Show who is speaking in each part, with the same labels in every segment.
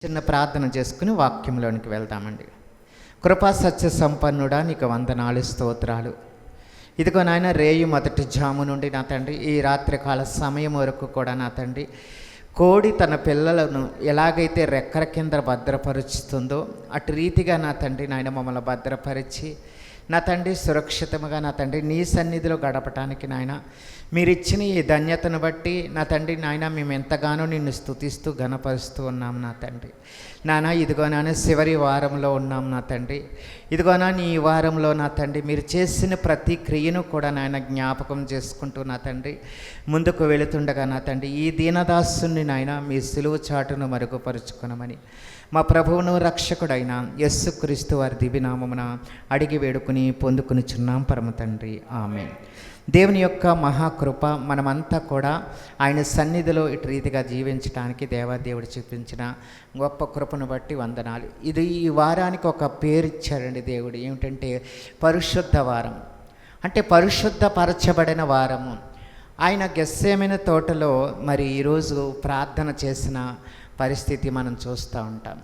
Speaker 1: చిన్న ప్రార్థన చేసుకుని వాక్యంలోనికి వెళ్దామండి. కృపా సత్య సంపన్నుడా, నీకు వందనాలు, స్తోత్రాలు. ఇదిగో నాయన, రేయి మొదటి జాము నుండి నా తండ్రి ఈ రాత్రికాల సమయం వరకు కూడా నా తండ్రి, కోడి తన పిల్లలను ఎలాగైతే రెక్కల కింద భద్రపరుచుతుందో అటు రీతిగా నా తండ్రి నాయన మమ్మల్ని భద్రపరిచి నా తండ్రి సురక్షితంగా నా తండ్రి నీ సన్నిధిలో గడపటానికి నాయన మీరు ఇచ్చిన ఈ ధన్యతను బట్టి నా తండ్రి నాయన మేము ఎంతగానో నిన్ను స్తుతిస్తూ ఘనపరుస్తూ ఉన్నాం నా తండ్రి. నాన్న ఇదిగో నాన్న చివరి వారంలో ఉన్నాం నా తండ్రి. ఇదిగోనా నీ వారంలో నా తండ్రి మీరు చేసిన ప్రతి క్రియను కూడా నాయన జ్ఞాపకం చేసుకుంటూ నా తండ్రి ముందుకు వెళుతుండగా నా తండ్రి ఈ దీనదాసుని నాయన మీ సిలువ చాటును మరుగుపరుచుకునమని మా ప్రభువును రక్షకుడైన యేసుక్రీస్తు వారి దివ్యనామమున అడిగి వేడుకుని పొందుకునిచున్నాం పరమ తండ్రి, ఆమేన్. దేవుని యొక్క మహాకృప మనమంతా కూడా ఆయన సన్నిధిలో ఇటు రీతిగా జీవించడానికి దేవాదేవుడు చూపించిన గొప్ప కృపను బట్టి వందనాలు. ఇది ఈ వారానికి ఒక పేరు ఇచ్చాడండి దేవుడు, ఏమిటంటే పరిశుద్ధ వారం. అంటే పరిశుద్ధపరచబడిన వారము. ఆయన గెస్సేమైన తోటలో మరి ఈరోజు ప్రార్థన చేసిన పరిస్థితి మనం చూస్తూ ఉంటాం.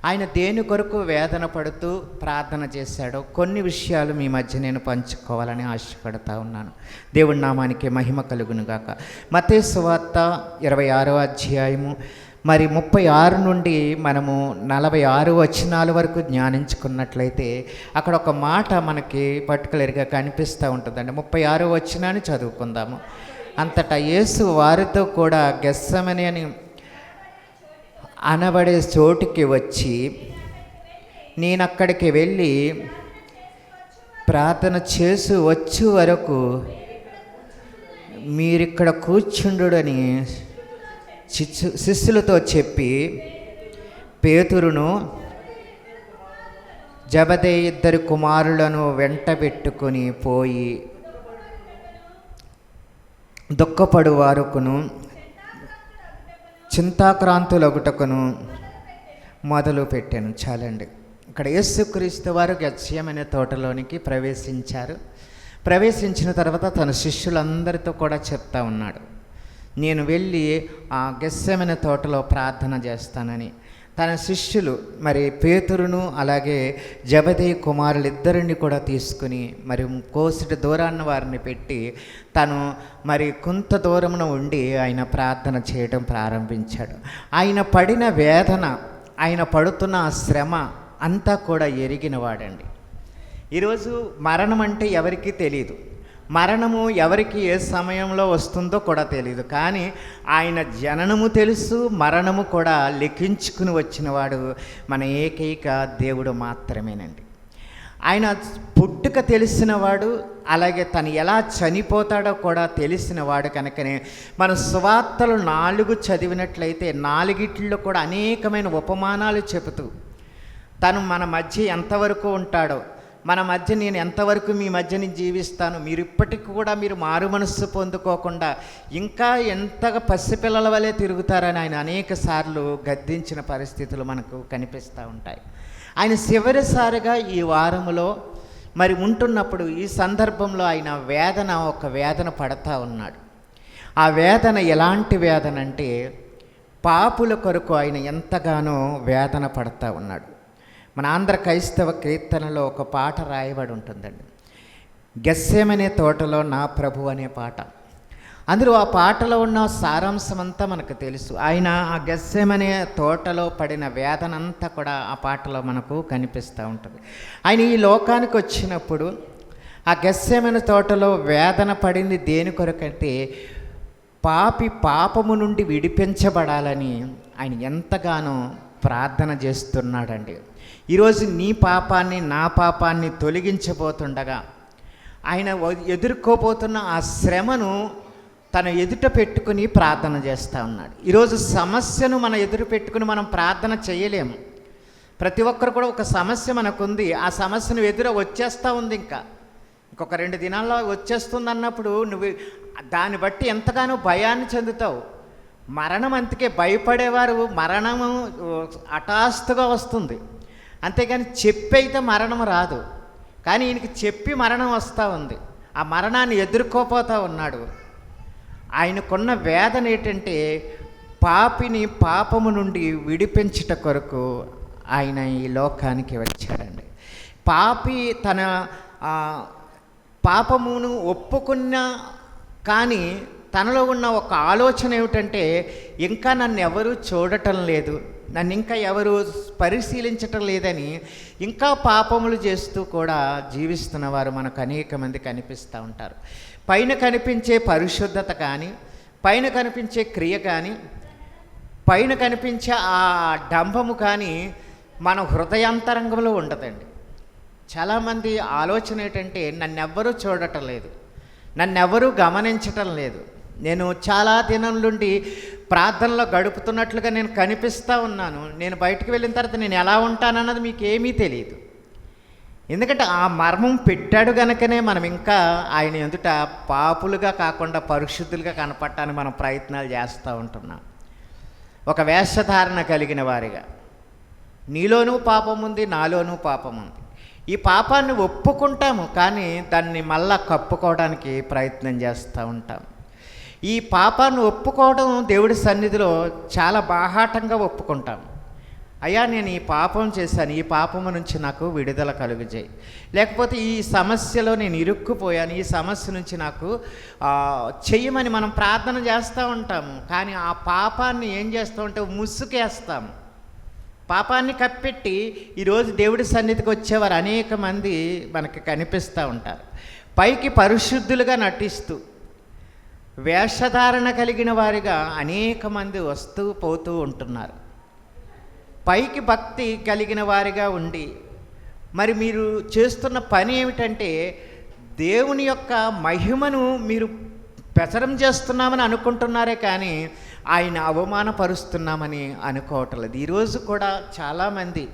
Speaker 1: ఆయన దేని కొరకు వేదన పడుతూ ప్రార్థన చేశాడో కొన్ని విషయాలు మీ మధ్య నేను పంచుకోవాలని ఆశపడతా ఉన్నాను. దేవుడి నామానికి మహిమ కలుగునుగాక. మత్తయి సువార్త 26వ అధ్యాయము మరి 36 నుండి మనము 46 వచనాల వరకు ధ్యానించుకున్నట్లయితే అక్కడ ఒక మాట మనకి పర్టికులర్గా కనిపిస్తూ ఉంటుందండి. 36వ వచనాన్ని చదువుకుందాము. అంతటా యేసు వారితో కూడా గెస్సెమనీ అని అనబడే చోటుకి వచ్చి నేను అక్కడికి వెళ్ళి ప్రార్థన చేసి వచ్చే వరకు మీరిక్కడ కూర్చుండుడని శిష్యులతో చెప్పి పేతురును జబదేయి 2 కుమారులను వెంట పెట్టుకొని పోయి దుఃఖపడు వారుకును చింతాక్రాంతులగుటకును మొదలు పెట్టాను. చాలండి. ఇక్కడ యేసుక్రీస్తు వారు గెత్సేమనే తోటలోనికి ప్రవేశించారు. ప్రవేశించిన తర్వాత తన శిష్యులందరితో కూడా చెప్తా ఉన్నాడు, నేను వెళ్ళి ఆ గెత్సేమనే తోటలో ప్రార్థన చేస్తానని. తన శిష్యులు మరి పేతురును అలాగే జబదేయి కుమారులిద్దరిని కూడా తీసుకుని మరి కోసిటి దూరాన్ని వారిని పెట్టి తను మరి కొంత దూరమున ఉండి ఆయన ప్రార్థన చేయడం ప్రారంభించాడు. ఆయన పడిన వేదన, ఆయన పడుతున్న ఆ శ్రమ అంతా కూడా ఎరిగినవాడండి. ఈరోజు మరణం అంటే ఎవరికీ తెలియదు. మరణము ఎవరికి ఏ సమయంలో వస్తుందో కూడా తెలియదు. కానీ ఆయన జననము తెలుసు, మరణము కూడా లెక్కించుకుని వచ్చినవాడు మన ఏకైక దేవుడు మాత్రమేనండి. ఆయన పుట్టుక తెలిసినవాడు, అలాగే తను ఎలా చనిపోతాడో కూడా తెలిసినవాడు. కనుకనే మన సువార్తలు 4 చదివినట్లయితే 4 కూడా అనేకమైన ఉపమానాలు చెబుతూ తను మన మధ్య ఎంతవరకు ఉంటాడో, మన మధ్య నేను ఎంతవరకు మీ మధ్యని జీవిస్తాను, మీరు ఇప్పటికి కూడా మీరు మారు మనస్సు పొందుకోకుండా ఇంకా ఎంతగా పసిపిల్లల వలె తిరుగుతారని ఆయన అనేక సార్లు గద్దించిన పరిస్థితులు మనకు కనిపిస్తూ ఉంటాయి. ఆయన చివరిసారిగా ఈ వారములో మరి ఉంటున్నప్పుడు ఈ సందర్భంలో ఆయన ఒక వేదన పడతా ఉన్నాడు. ఆ వేదన ఎలాంటి వేదన అంటే పాపుల కొరకు ఆయన ఎంతగానో వేదన పడతా ఉన్నాడు. మన ఆంధ్ర క్రైస్తవ కీర్తనలో ఒక పాట రాయబడి ఉంటుందండి, గెస్సేమనే తోటలో నా ప్రభు అనే పాట. అందులో ఆ పాటలో ఉన్న సారాంశం అంతా మనకు తెలుసు. ఆయన ఆ గెస్సేమనే తోటలో పడిన వేదనంతా కూడా ఆ పాటలో మనకు కనిపిస్తూ ఉంటుంది. ఆయన ఈ లోకానికి వచ్చినప్పుడు ఆ గెస్సేమనే తోటలో వేదన పడింది దేని కొరకంటే పాపము నుండి విడిపించబడాలని ఆయన ఎంతగానో ప్రార్థన చేస్తున్నాడండి. ఈరోజు నీ పాపాన్ని నా పాపాన్ని తొలగించబోతుండగా ఆయన ఎదుర్కోబోతున్న ఆ శ్రమను తన ఎదుట పెట్టుకుని ప్రార్థన చేస్తూ ఉన్నాడు. ఈరోజు సమస్యను మన ఎదురు పెట్టుకుని మనం ప్రార్థన చేయలేము. ప్రతి ఒక్కరు కూడా ఒక సమస్య మనకుంది, ఆ సమస్యను వచ్చేస్తూ ఉంది, ఇంకొక 2 దినాల్లో వచ్చేస్తుంది అన్నప్పుడు నువ్వు దాన్ని బట్టి ఎంతగానో భయాన్ని చెందుతావు. మరణం అందుకే భయపడేవారు మరణము హఠాత్తుగా వస్తుంది, అంతేగాని చెప్పి అయితే మరణం రాదు. కానీ ఈయనకి చెప్పి మరణం వస్తూ ఉంది. ఆ మరణాన్ని ఎదుర్కోపోతూ ఉన్నాడు. ఆయనకున్న వేదన ఏంటంటే పాపిని పాపము నుండి విడిపించుట కొరకు ఆయన ఈ లోకానికి వచ్చాడండి. పాపి తన పాపమును ఒప్పుకున్నా కానీ తనలో ఉన్న ఒక ఆలోచన ఏమిటంటే, ఇంకా నన్ను ఎవరు చూడటం లేదు, నన్ను ఇంకా ఎవరు పరిశీలించటం లేదని ఇంకా పాపములు చేస్తూ కూడా జీవిస్తున్న వారు మనకు అనేక మంది కనిపిస్తూ ఉంటారు. పైన కనిపించే పరిశుద్ధత కానీ, పైన కనిపించే క్రియ కానీ, పైన కనిపించే ఆ డంబము కానీ మన హృదయాంతరంగంలో ఉండదండి. చాలామంది ఆలోచన ఏంటంటే, నన్నెవ్వరూ చూడటం లేదు, నన్నెవ్వరూ గమనించటం లేదు, నేను చాలా దినం నుండి ప్రార్థనలో గడుపుతున్నట్లుగా నేను కనిపిస్తూ ఉన్నాను, నేను బయటకు వెళ్ళిన తర్వాత నేను ఎలా ఉంటానన్నది మీకు ఏమీ తెలియదు. ఎందుకంటే ఆ మర్మం పెట్టాడు గనుకనే మనం ఇంకా ఆయన ఎదుట పాపులుగా కాకుండా పరిశుద్ధులుగా కనపడటానికి మనం ప్రయత్నాలు చేస్తూ ఉంటున్నాం. ఒక వేషధారణ కలిగిన వారిగా, నీలోనూ పాపం ఉంది, నాలోనూ పాపం ఉంది. ఈ పాపాన్ని ఒప్పుకుంటాము కానీ దాన్ని మళ్ళా కప్పుకోవడానికి ప్రయత్నం చేస్తూ ఉంటాం. ఈ పాపాన్ని ఒప్పుకోవడం దేవుడి సన్నిధిలో చాలా బాహాటంగా ఒప్పుకుంటాం. అయ్యా, నేను ఈ పాపం చేశాను, ఈ పాపము నుంచి నాకు విడుదల కలుగజేయి, లేకపోతే ఈ సమస్యలో నేను ఇరుక్కుపోయాను, ఈ సమస్య నుంచి నాకు చెయ్యమని మనం ప్రార్థన చేస్తూ ఉంటాము. కానీ ఆ పాపాన్ని ఏం చేస్తూ ఉంటే ముసుకేస్తాము, పాపాన్ని కప్పెట్టి ఈరోజు దేవుడి సన్నిధికి వచ్చేవారు అనేక మంది మనకి కనిపిస్తూ ఉంటారు. పైకి పరిశుద్ధులుగా నటిస్తూ వేషధారణ కలిగిన వారిగా అనేక మంది వస్తూ పోతూ ఉంటున్నారు. పైకి భక్తి కలిగిన వారిగా ఉండి మరి మీరు చేస్తున్న పని ఏమిటంటే, దేవుని యొక్క మహిమను మీరు ప్రచారం చేస్తున్నామని అనుకుంటున్నారే కానీ ఆయన అవమానపరుస్తున్నామని అనుకోవటం లేదు. ఈరోజు కూడా చాలామంది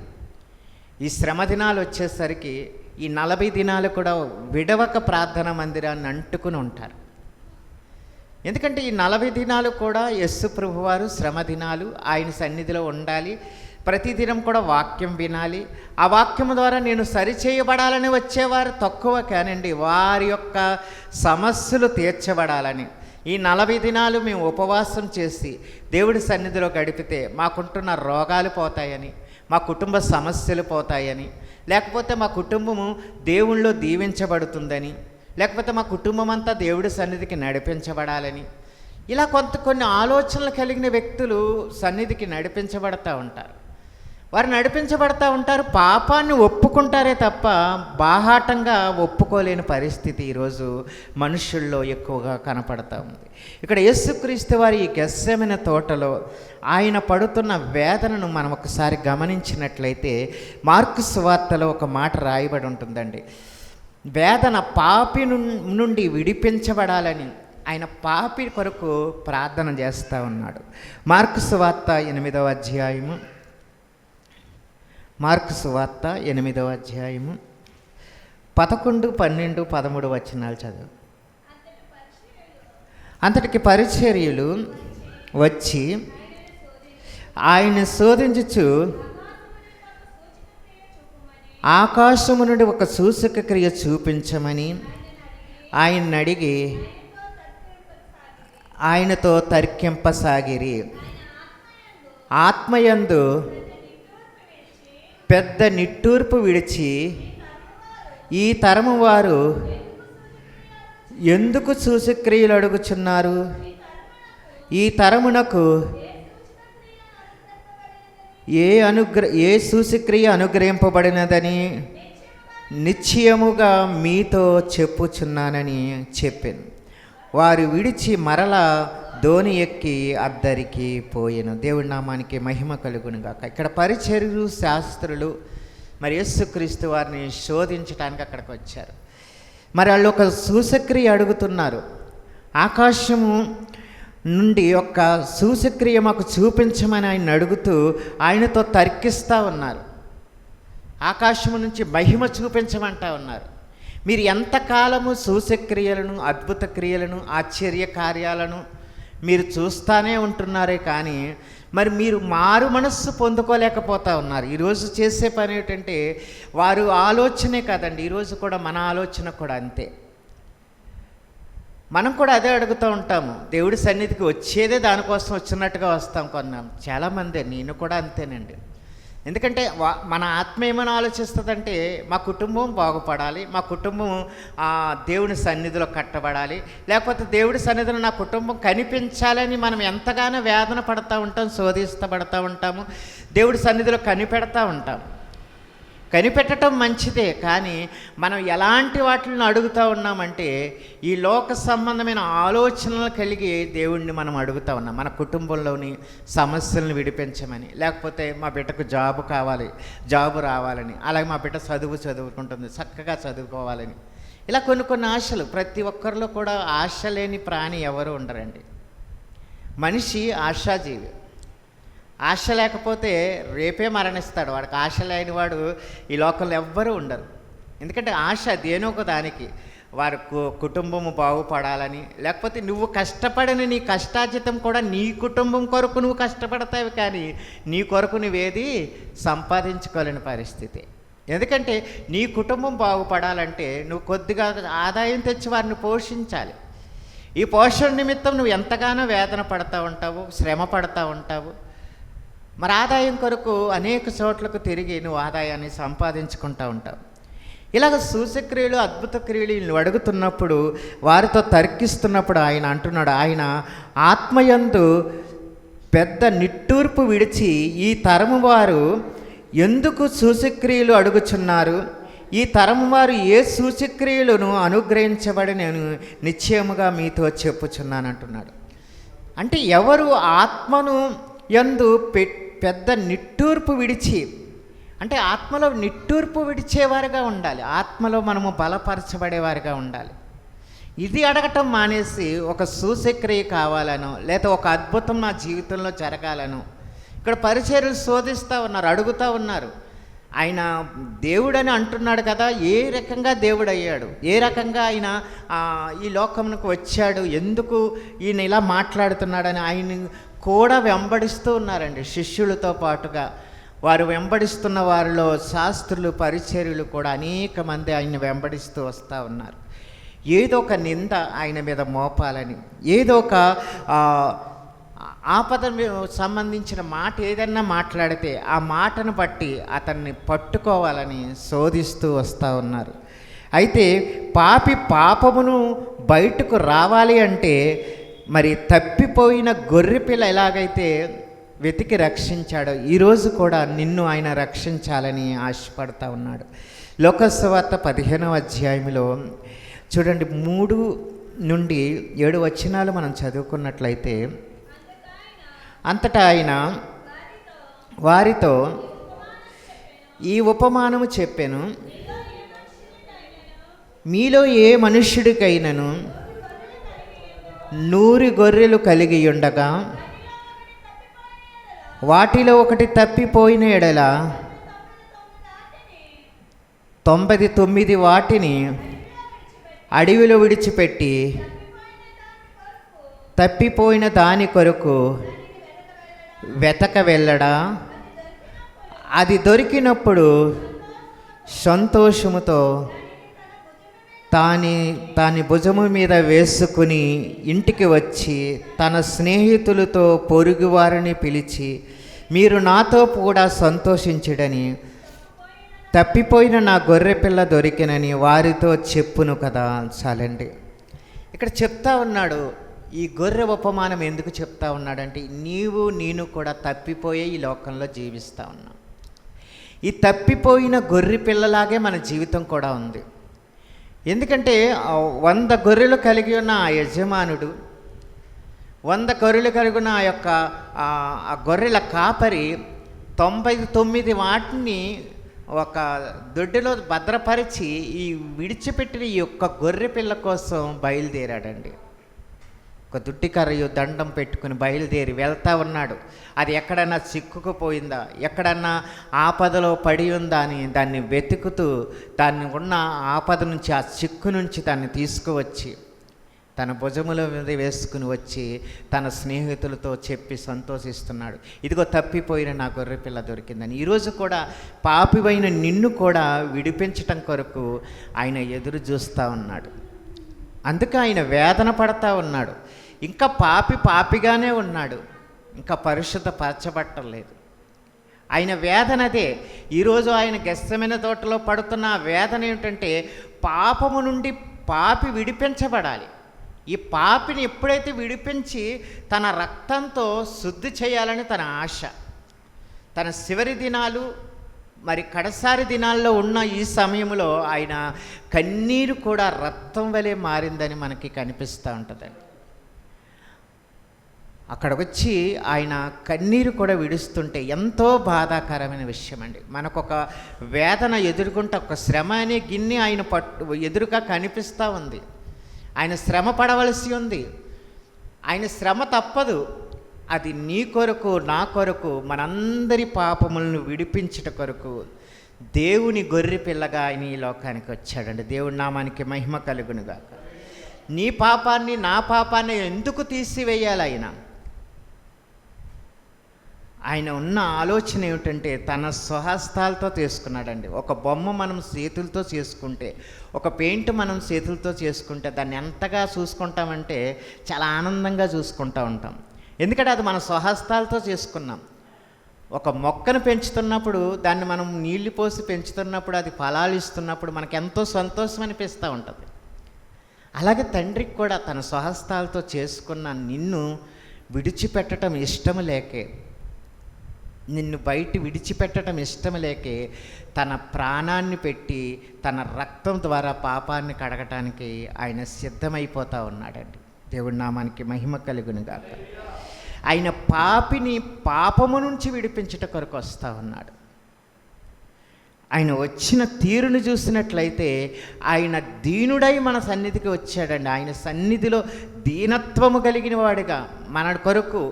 Speaker 1: ఈ శ్రమ దినాలు వచ్చేసరికి ఈ 40 దినాలు కూడా విడవక ప్రార్థన మందిరాన్ని అంటుకుని ఉంటారు. ఎందుకంటే ఈ 40 దినాలు కూడా యేసు ప్రభువారు శ్రమ దినాలు, ఆయన సన్నిధిలో ఉండాలి, ప్రతిదినం కూడా వాక్యం వినాలి. ఆ వాక్యం ద్వారా నేను సరిచేయబడాలని వచ్చేవారు తక్కువ కానండి, వారి యొక్క సమస్యలు తీర్చబడాలని ఈ 40 దినాలు మేము ఉపవాసం చేసి దేవుడి సన్నిధిలో గడిపితే మాకుంటున్న రోగాలు పోతాయని, మా కుటుంబ సమస్యలు పోతాయని, లేకపోతే మా కుటుంబము దేవుళ్ళో దీవించబడుతుందని, లేకపోతే మా కుటుంబం అంతా దేవుడి సన్నిధికి నడిపించబడాలని, ఇలా కొన్ని ఆలోచనలు కలిగిన వ్యక్తులు సన్నిధికి నడిపించబడతా ఉంటారు. వారు నడిపించబడతా ఉంటారు, పాపాన్ని ఒప్పుకుంటారే తప్ప బాహాటంగా ఒప్పుకోలేని పరిస్థితి ఈరోజు మనుషుల్లో ఎక్కువగా కనపడతా ఉంది. ఇక్కడ యేసుక్రీస్తు వారి ఈ గెత్సెమనే తోటలో ఆయన పడుతున్న వేదనను మనం ఒకసారి గమనించినట్లయితే మార్కు సువార్తలో ఒక మాట రాయబడి ఉంటుందండి. వేదన పాపి నుండి విడిపించబడాలని ఆయన పాపి కొరకు ప్రార్థన చేస్తూ ఉన్నాడు. మార్కు సువార్త 8వ అధ్యాయము, మార్కు సువార్త 8వ అధ్యాయము 11, 12, 13 వచనాలు చదువు. అంతటికి పరిచర్యలు వచ్చి ఆయన శోధించుచు ఆకాశము నుండి ఒక సూచక క్రియ చూపించమని ఆయన్ని అడిగి ఆయనతో తర్కింపసాగిరి. ఆత్మయందు పెద్ద నిట్టూర్పు విడిచి, ఈ తరము వారు ఎందుకు సూచక్రియలు అడుగుచున్నారు? ఈ తరమునకు ఏ సూచక్రియ అనుగ్రహింపబడినదని నిశ్చయముగా మీతో చెప్పుచున్నానని చెప్పాను. వారు విడిచి మరల ధోని ఎక్కి అద్దరికి పోయెను. దేవుడి నామానికి మహిమ కలుగును గాక. ఇక్కడ పరిచర్యులు, శాస్త్రులు మరి యేసుక్రీస్తు వారిని శోధించడానికి అక్కడికి వచ్చారు. మరి వాళ్ళు ఒక సూచక్రియ అడుగుతున్నారు. ఆకాశము నుండి ఒక సూచక్రియ మాకు చూపించమని ఆయన అడుగుతూ ఆయనతో తర్కిస్తూ ఉన్నారు. ఆకాశము నుంచి మహిమ చూపించమంటా ఉన్నారు. మీరు ఎంతకాలము సూచక్రియలను, అద్భుత క్రియలను, ఆశ్చర్య కార్యాలను మీరు చూస్తూనే ఉంటున్నారే కానీ మరి మీరు మారు మనస్సు పొందుకోలేకపోతూ ఉన్నారు. ఈరోజు చేసే పని ఏంటంటే, వారు ఆలోచనే కాదండి, ఈరోజు కూడా మన ఆలోచన కూడా అంతే. మనం కూడా అదే అడుగుతూ ఉంటాము. దేవుడి సన్నిధికి వచ్చేదే దానికోసం వచ్చినట్టుగా వస్తాం కొన్నాం. చాలామంది, నేను కూడా అంతేనండి. ఎందుకంటే మన ఆత్మ ఏమైనా ఆలోచిస్తుందంటే మా కుటుంబం బాగుపడాలి, మా కుటుంబం దేవుని సన్నిధిలో కట్టబడాలి, లేకపోతే దేవుడి సన్నిధిలో నా కుటుంబం కనిపించాలని మనం ఎంతగానో వేదన పడుతూ ఉంటాం, శోధిస్తపడుతూ ఉంటాము, దేవుడి సన్నిధిలో కనిపెడతా ఉంటాం. కనిపెట్టడం మంచిదే, కానీ మనం ఎలాంటి వాటిని అడుగుతూ ఉన్నామంటే ఈ లోక సంబంధమైన ఆలోచనలు కలిగి దేవుణ్ణి మనం అడుగుతూ ఉన్నాం. మన కుటుంబంలోని సమస్యలను విడిపించమని, లేకపోతే మా బిడ్డకు జాబు కావాలి, జాబు రావాలని, అలాగే మా బిడ్డ చదువుకుంటుంది, చక్కగా చదువుకోవాలని, ఇలా కొన్ని ఆశలు. ప్రతి ఒక్కరిలో కూడా ఆశ లేని ప్రాణి ఎవరు ఉండరండి. మనిషి ఆశాజీవి. ఆశ లేకపోతే రేపే మరణిస్తాడు. వాడికి ఆశ లేనివాడు ఈ లోకంలో ఎవ్వరూ ఉండరు. ఎందుకంటే ఆశ దేనో ఒక దానికి, వారి కుటుంబము బాగుపడాలని, లేకపోతే నువ్వు కష్టపడిన నీ కష్టార్జితం కూడా నీ కుటుంబం కొరకు నువ్వు కష్టపడతావు, కానీ నీ కొరకు నువ్వేది సంపాదించుకోలేని పరిస్థితి. ఎందుకంటే నీ కుటుంబం బాగుపడాలంటే నువ్వు కొద్దిగా ఆదాయం తెచ్చి వారిని పోషించాలి. ఈ పోషణ నిమిత్తం నువ్వు ఎంతగానో వేదన పడతా ఉంటావు, శ్రమ పడతా ఉంటావు. మరి ఆదాయం కొరకు అనేక చోట్లకు తిరిగి నువ్వు ఆదాయాన్ని సంపాదించుకుంటూ ఉంటావు. ఇలాగ సూచక్రియలు, అద్భుత క్రియలు నువ్వు అడుగుతున్నప్పుడు, వారితో తర్కిస్తున్నప్పుడు ఆయన అంటున్నాడు, ఆయన ఆత్మయందు పెద్ద నిట్టూర్పు విడిచి ఈ తరము వారు ఎందుకు సూచక్రియలు అడుగుచున్నారు, ఈ తరము వారు ఏ సూచక్రియలను అనుగ్రహించబడి నేను నిశ్చయముగా మీతో చెప్పుచున్నాను అంటున్నాడు. అంటే ఎవరు ఆత్మను యందు పెద్ద నిట్టూర్పు విడిచి, అంటే ఆత్మలో నిట్టూర్పు విడిచేవారుగా ఉండాలి, ఆత్మలో మనము బలపరచబడేవారుగా ఉండాలి. ఇది అడగటం మానేసి ఒక సూచక్రియ కావాలనో, లేదా ఒక అద్భుతం నా జీవితంలో జరగాలనో ఇక్కడ పరిచర్యలు శోధిస్తూ ఉన్నారు, అడుగుతూ ఉన్నారు. ఆయన దేవుడని అంటున్నాడు కదా, ఏ రకంగా దేవుడు అయ్యాడు, ఏ రకంగా ఆయన ఈ లోకమునకు వచ్చాడు, ఎందుకు ఈయన ఇలా మాట్లాడుతున్నాడని ఆయన కూడా వెంబడిస్తూ ఉన్నారండి. శిష్యులతో పాటుగా వారు వెంబడిస్తున్న వారిలో శాస్త్రులు, పరిచర్యలు కూడా అనేక మంది ఆయన వెంబడిస్తూ వస్తూ ఉన్నారు. ఏదో ఒక నింద ఆయన మీద మోపాలని, ఏదో ఒక ఆపద సంబంధించిన మాట ఏదన్నా మాట్లాడితే ఆ మాటను బట్టి అతన్ని పట్టుకోవాలని శోధిస్తూ వస్తూ ఉన్నారు. అయితే పాపమును బయటకు రావాలి అంటే మరి తప్పిపోయిన గొర్రెపిల్ల ఎలాగైతే వెతికి రక్షించాడో, ఈరోజు కూడా నిన్ను ఆయన రక్షించాలని ఆశపడతా ఉన్నాడు. లోకాసు సువార్త 15వ అధ్యాయంలో చూడండి, 3 నుండి 7 వచనాలు మనం చదువుకున్నట్లయితే, అంతటా ఆయన వారితో ఈ ఉపమానము చెప్పెను, మీలో ఏ మనుష్యుడికైనను 100 గొర్రెలు కలిగి ఉండగా వాటిలో ఒకటి తప్పిపోయిన ఎడల 99 వాటిని అడవిలో విడిచిపెట్టి తప్పిపోయిన దాని కొరకు వెతక వెళ్ళడా, అది దొరికినప్పుడు సంతోషముతో దాని భుజము మీద వేసుకుని ఇంటికి వచ్చి తన స్నేహితులతో పొరుగు వారిని పిలిచి, మీరు నాతో కూడా సంతోషించుడని, తప్పిపోయిన నా గొర్రెపిల్ల దొరికినని వారితో చెప్పును కదా. చాలండి, ఇక్కడ చెప్తా ఉన్నాడు. ఈ గొర్రె ఉపమానం ఎందుకు చెప్తా ఉన్నాడంటే, నేను కూడా తప్పిపోయే ఈ లోకంలో జీవిస్తూ ఉన్నాం. ఈ తప్పిపోయిన గొర్రె పిల్లలాగే మన జీవితం కూడా ఉంది. ఎందుకంటే 100 గొర్రెలు కలిగి ఉన్న ఆ యజమానుడు, 100 గొర్రెలు కలిగి ఉన్న ఆ యొక్క ఆ గొర్రెల కాపరి 99 వాటిని ఒక దొడ్డిలో భద్రపరిచి ఈ విడిచిపెట్టిన ఈ యొక్క గొర్రె పిల్ల కోసం బయలుదేరాడండి. ఒక దుట్టికర్రయు దండం పెట్టుకుని బయలుదేరి వెళ్తా ఉన్నాడు. అది ఎక్కడన్నా చిక్కుకుపోయిందా, ఎక్కడన్నా ఆపదలో పడి ఉందా అని దాన్ని వెతుకుతూ దాన్ని ఉన్న ఆపద నుంచి, ఆ చిక్కు నుంచి దాన్ని తీసుకువచ్చి తన భుజముల మీద వేసుకుని వచ్చి తన స్నేహితులతో చెప్పి సంతోషిస్తున్నాడు, ఇదిగో తప్పిపోయిన నా గొర్రెపిల్ల దొరికిందని. ఈరోజు కూడా పాపివైన నిన్ను కూడా విడిపించటం కొరకు ఆయన ఎదురు చూస్తూ ఉన్నాడు. అందుకే ఆయన వేదన పడతా ఉన్నాడు. ఇంకా పాపిగానే ఉన్నాడు, ఇంకా పరిశుద్ధపరచబట్టలేదు. ఆయన వేదన అదే. ఈరోజు ఆయన గెత్సేమనే తోటలో పడుతున్న వేదన ఏమిటంటే, పాపము నుండి పాపి విడిపించబడాలి. ఈ పాపిని ఎప్పుడైతే విడిపించి తన రక్తంతో శుద్ధి చేయాలని తన ఆశ. తన చివరి దినాలు, మరి కడసారి దినాల్లో ఉన్న ఈ సమయంలో ఆయన కన్నీరు కూడా రక్తం వలె మారిందని మనకి కనిపిస్తూ ఉంటుందండి. అక్కడికి వచ్చి ఆయన కన్నీరు కూడా విడుస్తుంటే ఎంతో బాధాకరమైన విషయం అండి. మనకొక వేదన ఎదుర్కొంటే, ఒక శ్రమ అనే గిన్నె ఆయన ఎదురుగా కనిపిస్తూ ఉంది. ఆయన శ్రమ పడవలసి ఉంది. ఆయన శ్రమ తప్పదు. అది నీ కొరకు, నా కొరకు, మనందరి పాపములను విడిపించుట కొరకు దేవుని గొర్రె పిల్లగా ఆయన ఈ లోకానికి వచ్చాడండి. దేవుడి నామానికి మహిమ కలుగునుగాక. నీ పాపాన్ని, నా పాపాన్ని ఎందుకు తీసివేయాలి? ఆయన ఉన్న ఆలోచన ఏమిటంటే, తన స్వహస్తాలతో చేసుకున్నాడండి. ఒక బొమ్మ మనం చేతులతో చేసుకుంటే, ఒక పెయింట్ మనం చేతులతో చేసుకుంటే దాన్ని ఎంతగా చూసుకుంటామంటే చాలా ఆనందంగా చూసుకుంటూ ఉంటాం. ఎందుకంటే అది మన స్వహస్తాలతో చేసుకున్నాం. ఒక మొక్కను పెంచుతున్నప్పుడు, దాన్ని మనం నీళ్లు పోసి పెంచుతున్నప్పుడు, అది ఫలాలు ఇస్తున్నప్పుడు మనకు ఎంతో సంతోషం అనిపిస్తూ ఉంటుంది. అలాగే తండ్రికి కూడా తన స్వహస్తాలతో చేసుకున్న నిన్ను విడిచిపెట్టడం ఇష్టం లేకే, నిన్ను బయట విడిచిపెట్టడం ఇష్టం లేకే తన ప్రాణాన్ని పెట్టి తన రక్తం ద్వారా పాపాన్ని కడగటానికి ఆయన సిద్ధమైపోతూ ఉన్నాడండి. దేవుడి నామానికి మహిమ కలుగునుగాక. ఆయన పాపిని పాపము నుంచి విడిపించుట కొరకు వస్తూ ఉన్నాడు. ఆయన వచ్చిన తీరును చూసినట్లయితే ఆయన దీనుడై మన సన్నిధికి వచ్చాడండి. ఆయన సన్నిధిలో దీనత్వము కలిగిన వాడిగా మన కొరకు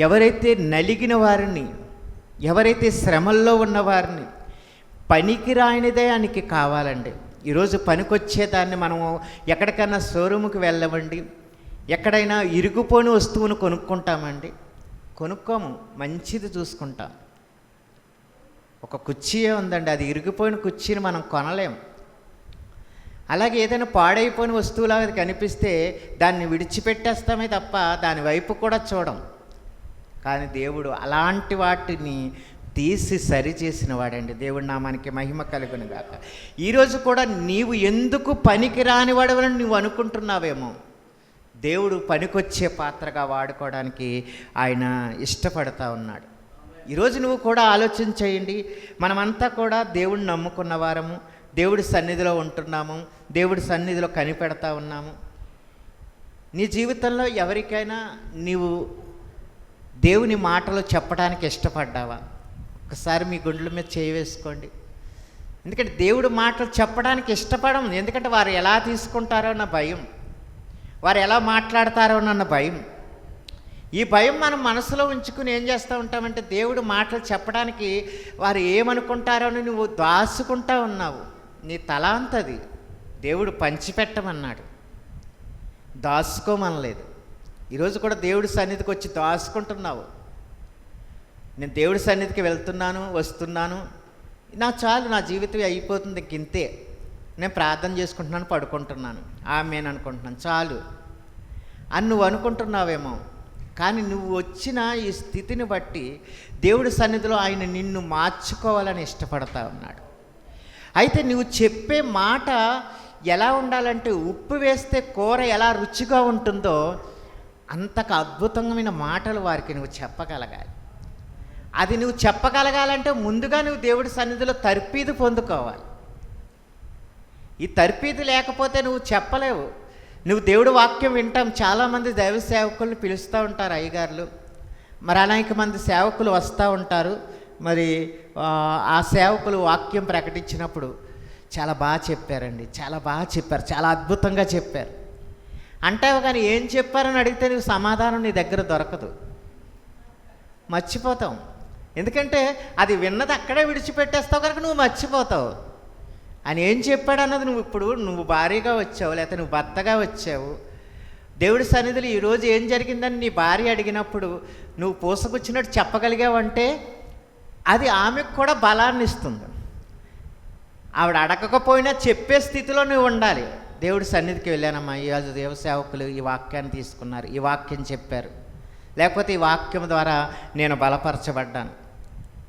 Speaker 1: ఎవరైతే నలిగిన వారిని, ఎవరైతే శ్రమల్లో ఉన్నవారిని, పనికిరానిదే ఆయనకి కావాలండి. ఈరోజు పనికొచ్చేదాన్ని మనము ఎక్కడికైనా షోరూముకి వెళ్ళమండి, ఎక్కడైనా ఇరుగుపోని వస్తువును కొనుక్కుంటామండి? కొనుక్కోము, మంచిది చూసుకుంటాం. ఒక కుర్చీయే ఉందండి, అది ఇరిగిపోయిన కుర్చీని మనం కొనలేం. అలాగే ఏదైనా పాడైపోయిన వస్తువులాగా కనిపిస్తే దాన్ని విడిచిపెట్టేస్తామే తప్ప దాని వైపు కూడా చూడం. కానీ దేవుడు అలాంటి వాటిని తీసి సరిచేసిన వాడండి. దేవుడి నామానికి మహిమ కలుగునుగాక. ఈరోజు కూడా నీవు ఎందుకు పనికి రానివాడవని నువ్వు అనుకుంటున్నావేమో, దేవుడు పనికొచ్చే పాత్రగా వాడుకోవడానికి ఆయన ఇష్టపడతా ఉన్నాడు. ఈరోజు నువ్వు కూడా ఆలోచన చేయండి. మనమంతా కూడా దేవుడిని నమ్ముకున్న వారము, దేవుడి సన్నిధిలో ఉంటున్నాము, దేవుడి సన్నిధిలో కనిపెడతా ఉన్నాము. నీ జీవితంలో ఎవరికైనా నీవు దేవుని మాటలు చెప్పడానికి ఇష్టపడ్డావా? ఒకసారి మీ గుండెల మీద చేయి వేసుకోండి. ఎందుకంటే దేవుడి మాటలు చెప్పడానికి ఇష్టపడము. ఎందుకంటే వారు ఎలా తీసుకుంటారో అన్న భయం, వారు ఎలా మాట్లాడతారో అన్న భయం. ఈ భయం మనం మనసులో ఉంచుకుని ఏం చేస్తూ ఉంటామంటే, దేవుడు మాటలు చెప్పడానికి వారు ఏమనుకుంటారో అని నువ్వు దాచుకుంటా ఉన్నావు. నీ తలాంతది దేవుడు పంచిపెట్టమన్నాడు, దాచుకోమనలేదు. ఈరోజు కూడా దేవుడి సన్నిధికి వచ్చి దాచుకుంటున్నావు. నేను దేవుడి సన్నిధికి వెళ్తున్నాను, వస్తున్నాను, నా చాలు, నా జీవితం అయిపోతుంది, ఇంతే, నేను ప్రార్థన చేసుకుంటున్నాను, పడుకుంటున్నాను, ఆమేన్ అనుకుంటున్నాను, చాలు అని నువ్వు అనుకుంటున్నావేమో. కానీ నువ్వు వచ్చిన ఈ స్థితిని బట్టి దేవుడి సన్నిధిలో ఆయన నిన్ను మార్చుకోవాలని ఇష్టపడతా ఉన్నాడు. అయితే నువ్వు చెప్పే మాట ఎలా ఉండాలంటే, ఉప్పు వేస్తే కూర ఎలా రుచిగా ఉంటుందో అంతకు అద్భుతమైన మాటలు వారికి నువ్వు చెప్పగలగాలి. అది నువ్వు చెప్పగలగాలంటే ముందుగా నువ్వు దేవుడి సన్నిధిలో తర్పీదు పొందుకోవాలి. ఈ తర్పీదు లేకపోతే నువ్వు చెప్పలేవు. నువ్వు దేవుడి వాక్యం వింటాం. చాలామంది దైవ సేవకులను పిలుస్తూ ఉంటారు అయ్యగారులు, మరి అనేక మంది సేవకులు వస్తూ ఉంటారు. మరి ఆ సేవకులు వాక్యం ప్రకటించినప్పుడు చాలా బాగా చెప్పారండి, చాలా బాగా చెప్పారు, చాలా అద్భుతంగా చెప్పారు అంటావు. కానీ ఏం చెప్పారని అడిగితే నువ్వు సమాధానం నీ దగ్గర దొరకదు, మర్చిపోతాం. ఎందుకంటే అది విన్నది అక్కడే విడిచిపెట్టేస్తావు కనుక నువ్వు మర్చిపోతావు. ఆయన ఏం చెప్పాడు అన్నది నువ్వు భార్యగా వచ్చావు, లేకపోతే నువ్వు భర్తగా వచ్చావు, దేవుడి సన్నిధిలో ఈరోజు ఏం జరిగిందని నీ భార్య అడిగినప్పుడు నువ్వు పూసగుచ్చినట్టు చెప్పగలిగావంటే అది ఆమెకు కూడా బలాన్ని ఇస్తుంది. ఆవిడ అడగకపోయినా చెప్పే స్థితిలో నువ్వు ఉండాలి. దేవుడి సన్నిధికి వెళ్ళానమ్మా, ఈరోజు దేవ సేవకులు ఈ వాక్యాన్ని తీసుకున్నారు, ఈ వాక్యం చెప్పారు, లేకపోతే ఈ వాక్యం ద్వారా నేను బలపరచబడ్డాను,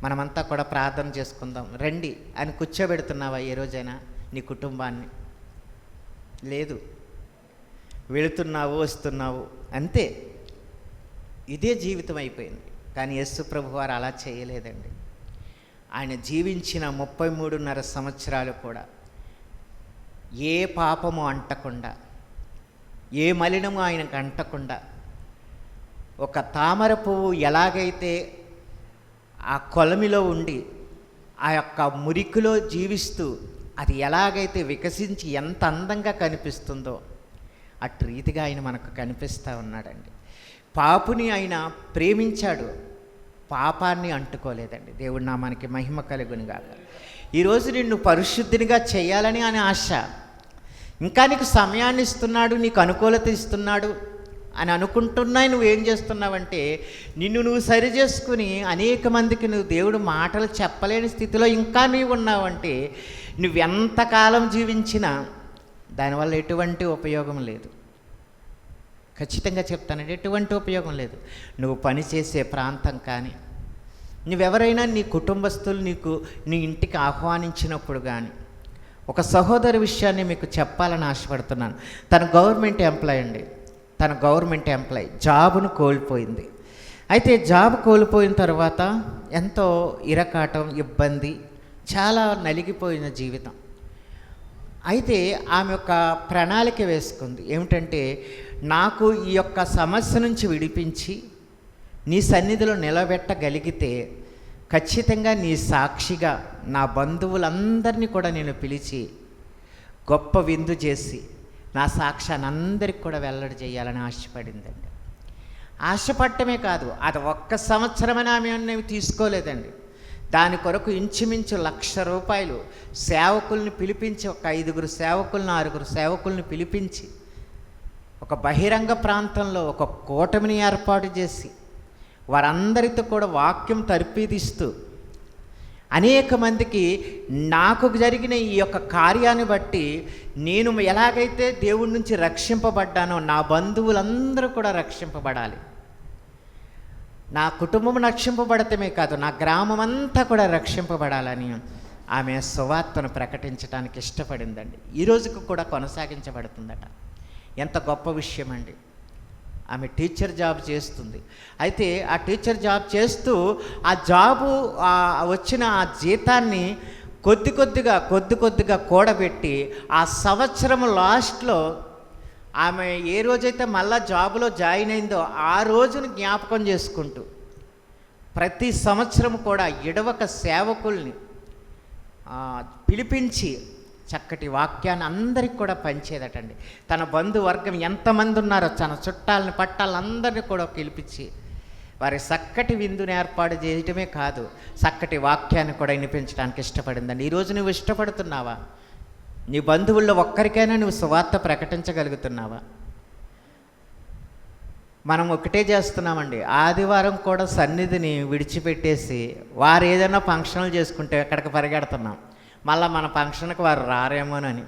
Speaker 1: మనమంతా కూడా ప్రార్థన చేసుకుందాం రండి అని కూర్చోబెడుతున్నావా ఏ రోజైనా నీ కుటుంబాన్ని? లేదు. వెళుతున్నావు, వస్తున్నావు, అంతే. ఇదే జీవితం అయిపోయింది. కానీ యేసు ప్రభు వారు అలా చేయలేదండి. ఆయన జీవించిన 33.5 సంవత్సరాలు కూడా ఏ పాపము అంటకుండా, ఏ మలినము ఆయనకు అంటకుండా, ఒక తామర పువ్వు ఎలాగైతే ఆ కొలమిలో ఉండి ఆ యొక్క మురికిలో జీవిస్తూ అది ఎలాగైతే వికసించి ఎంత అందంగా కనిపిస్తుందో అటు రీతిగా ఆయన మనకు కనిపిస్తూ ఉన్నాడండి. పాపుని ఆయన ప్రేమించాడు, పాపాన్ని అంటుకోలేదండి. దేవుడి నామానికి మహిమ కలుగునుగాక. ఈరోజు నిన్ను పరిశుద్ధినిగా చేయాలని ఆయన ఆశ. ఇంకా నీకు సమయాన్ని ఇస్తున్నాడు, నీకు అనుకూలత ఇస్తున్నాడు అని అనుకుంటున్నా నువ్వేం చేస్తున్నావంటే, నిన్ను నువ్వు సరి చేసుకుని అనేక మందికి నువ్వు దేవుడు మాటలు చెప్పలేని స్థితిలో ఇంకా నీవు ఉన్నావంటే నువ్వెంతకాలం జీవించినా దానివల్ల ఎటువంటి ఉపయోగం లేదు. ఖచ్చితంగా చెప్తానండి, ఎటువంటి ఉపయోగం లేదు. నువ్వు పనిచేసే ప్రాంతం కానీ, నువ్వెవరైనా నీ కుటుంబస్తులు నీ ఇంటికి ఆహ్వానించినప్పుడు కానీ, ఒక సహోదరి విషయాన్ని మీకు చెప్పాలని ఆశపడుతున్నాను. తన గవర్నమెంట్ ఎంప్లాయ్ అండి, తన గవర్నమెంట్ ఎంప్లాయ్ జాబును కోల్పోయింది. అయితే జాబ్ కోల్పోయిన తర్వాత ఎంతో ఇరకాటం, ఇబ్బంది, చాలా నలిగిపోయిన జీవితం. అయితే ఆమె ఒక ప్రణాళిక వేసుకుంది. ఏమిటంటే, నాకు ఈ యొక్క సమస్య నుంచి విడిపించి నీ సన్నిధిలో నిలబెట్టగలిగితే ఖచ్చితంగా నీ సాక్షిగా నా బంధువులందరినీ కూడా నేను పిలిచి గొప్ప విందు చేసి నా సాక్ష్యాన్ని అందరికి కూడా వెల్లడి చేయాలని ఆశపడిందండి. ఆశపడటమే కాదు, అది 1 సంవత్సరమని ఆమె తీసుకోలేదండి. దాని కొరకు ఇంచుమించు ₹1,00,000 సేవకుల్ని పిలిపించి, ఒక 5 సేవకులను 6 సేవకుల్ని పిలిపించి ఒక బహిరంగ ప్రాంతంలో ఒక కూటమిని ఏర్పాటు చేసి వారందరితో కూడా వాక్యం తర్పీదిస్తూ అనేక మందికి నాకు జరిగిన ఈ యొక్క కార్యాన్ని బట్టి నేను ఎలాగైతే దేవుడి నుంచి రక్షింపబడ్డానో నా బంధువులందరూ కూడా రక్షింపబడాలి, నా కుటుంబం రక్షింపబడటమే కాదు నా గ్రామం అంతా కూడా రక్షింపబడాలని ఆమె సువార్తను ప్రకటించడానికి ఇష్టపడిందండి. ఈ రోజుకు కూడా కొనసాగించబడుతుందట. ఎంత గొప్ప విషయం అండి. ఆమె టీచర్ జాబ్ చేస్తుంది. అయితే ఆ టీచర్ జాబ్ చేస్తూ ఆ జాబు వచ్చిన ఆ జీతాన్ని కొద్ది కొద్దిగా కూడబెట్టి ఆ సంవత్సరం లాస్ట్లో ఆమె ఏ రోజైతే మళ్ళా జాబులో జాయిన్ అయిందో ఆ రోజును జ్ఞాపకం చేసుకుంటూ ప్రతి సంవత్సరం కూడా ఎడవక సేవకుల్ని పిలిపించి చక్కటి వాక్యాన్ని అందరికి కూడా పంచేదటండి. తన బంధువర్గం ఎంతమంది ఉన్నారో తన చుట్టాలని పట్టాలందరినీ కూడా పిలిపించి వారి చక్కటి విందుని ఏర్పాటు చేయటమే కాదు, చక్కటి వాక్యాన్ని కూడా వినిపించడానికి ఇష్టపడిందండి. ఈరోజు నువ్వు ఇష్టపడుతున్నావా? నీ బంధువుల్లో ఒక్కరికైనా నువ్వు సువార్త ప్రకటించగలుగుతున్నావా? మనం ఒకటే చేస్తున్నామండి, ఆదివారం కూడా సన్నిధిని విడిచిపెట్టేసి వారు ఏదైనా ఫంక్షన్లు చేసుకుంటే ఎక్కడికి పరిగెడుతున్నాం, మళ్ళీ మన ఫంక్షన్కి వారు రారేమోనని,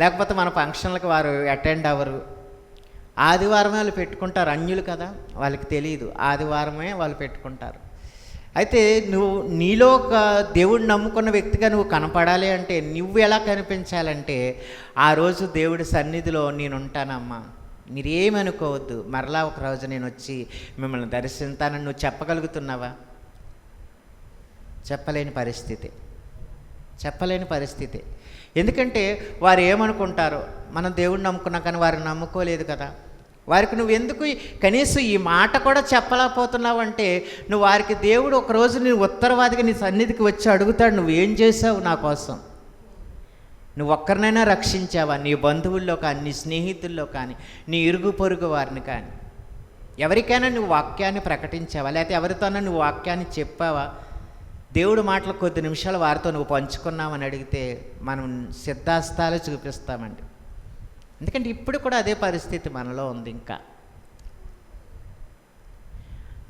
Speaker 1: లేకపోతే మన ఫంక్షన్లకు వారు అటెండ్ అవ్వరు. ఆదివారమే వాళ్ళు పెట్టుకుంటారు, అన్యులు కదా, వాళ్ళకి తెలియదు, ఆదివారమే వాళ్ళు పెట్టుకుంటారు. అయితే నువ్వు నీలో ఒక దేవుడిని నమ్ముకున్న వ్యక్తిగా నువ్వు కనపడాలి అంటే నువ్వు ఎలా కనిపించాలంటే, ఆ రోజు దేవుడి సన్నిధిలో నేను ఉంటానమ్మా, మీరేమనుకోవద్దు, మరలా ఒక రోజు నేను వచ్చి మిమ్మల్ని దర్శిస్తానని నువ్వు చెప్పగలుగుతున్నావా? చెప్పలేని పరిస్థితి. ఎందుకంటే వారు ఏమనుకుంటారో, మనం దేవుడిని నమ్ముకున్నా కానీ వారిని నమ్ముకోలేదు కదా, వారికి నువ్వు ఎందుకు కనీసం ఈ మాట కూడా చెప్పలేకపోతున్నావు అంటే నువ్వు వారికి దేవుడు ఒకరోజు నీ ఉత్తరవాదిగా నీ సన్నిధికి వచ్చి అడుగుతాడు, నువ్వు ఏం చేసావు నా కోసం, నువ్వు ఒక్కరినైనా రక్షించావా? నీ బంధువుల్లో కానీ, నీ స్నేహితుల్లో కానీ, నీ ఇరుగు పొరుగు వారిని కానీ ఎవరికైనా నువ్వు వాక్యాన్ని ప్రకటించావా? లేకపోతే ఎవరితోనైనా నువ్వు వాక్యాన్ని చెప్పావా? దేవుడు మాటలు కొద్ది నిమిషాలు వారితో నువ్వు పంచుకున్నామని అడిగితే మనం సిద్ధాస్తాలు చూపిస్తామండి. ఎందుకంటే ఇప్పుడు కూడా అదే పరిస్థితి మనలో ఉంది. ఇంకా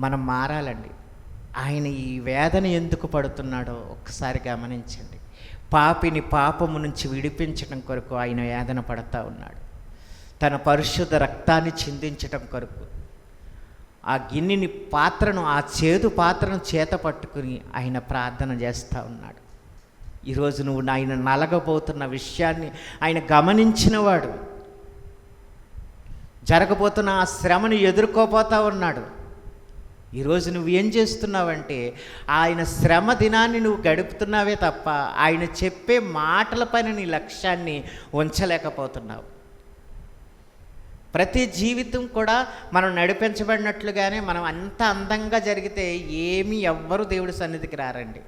Speaker 1: మనం మారాలండి. ఆయన ఈ వేదన ఎందుకు పడుతున్నాడో ఒక్కసారి గమనించండి. పాపిని పాపము నుంచి విడిపించడం కొరకు ఆయన వేదన పడతా ఉన్నాడు. తన పరిశుద్ధ రక్తాన్ని చిందించటం కొరకు ఆ గిన్నెని పాత్రను, ఆ చేదు పాత్రను చేత పట్టుకుని ఆయన ప్రార్థన చేస్తూ ఉన్నాడు. ఈరోజు నువ్వు ఆయన నలగబోతున్న విషయాన్ని ఆయన గమనించినవాడు. జరగబోతున్న ఆ శ్రమను ఎదుర్కోపోతూ ఉన్నాడు. ఈరోజు నువ్వు ఏం చేస్తున్నావంటే ఆయన శ్రమ దినాన్ని నువ్వు గడుపుతున్నావే తప్ప ఆయన చెప్పే మాటలపైన నీ లక్ష్యాన్ని ఉంచలేకపోతున్నావు. ప్రతి జీవితం కూడా మనం నడిపించబడినట్లుగానే మనం అంత అందంగా జరిగితే ఎవ్వరూ దేవుడి సన్నిధికి రారండి.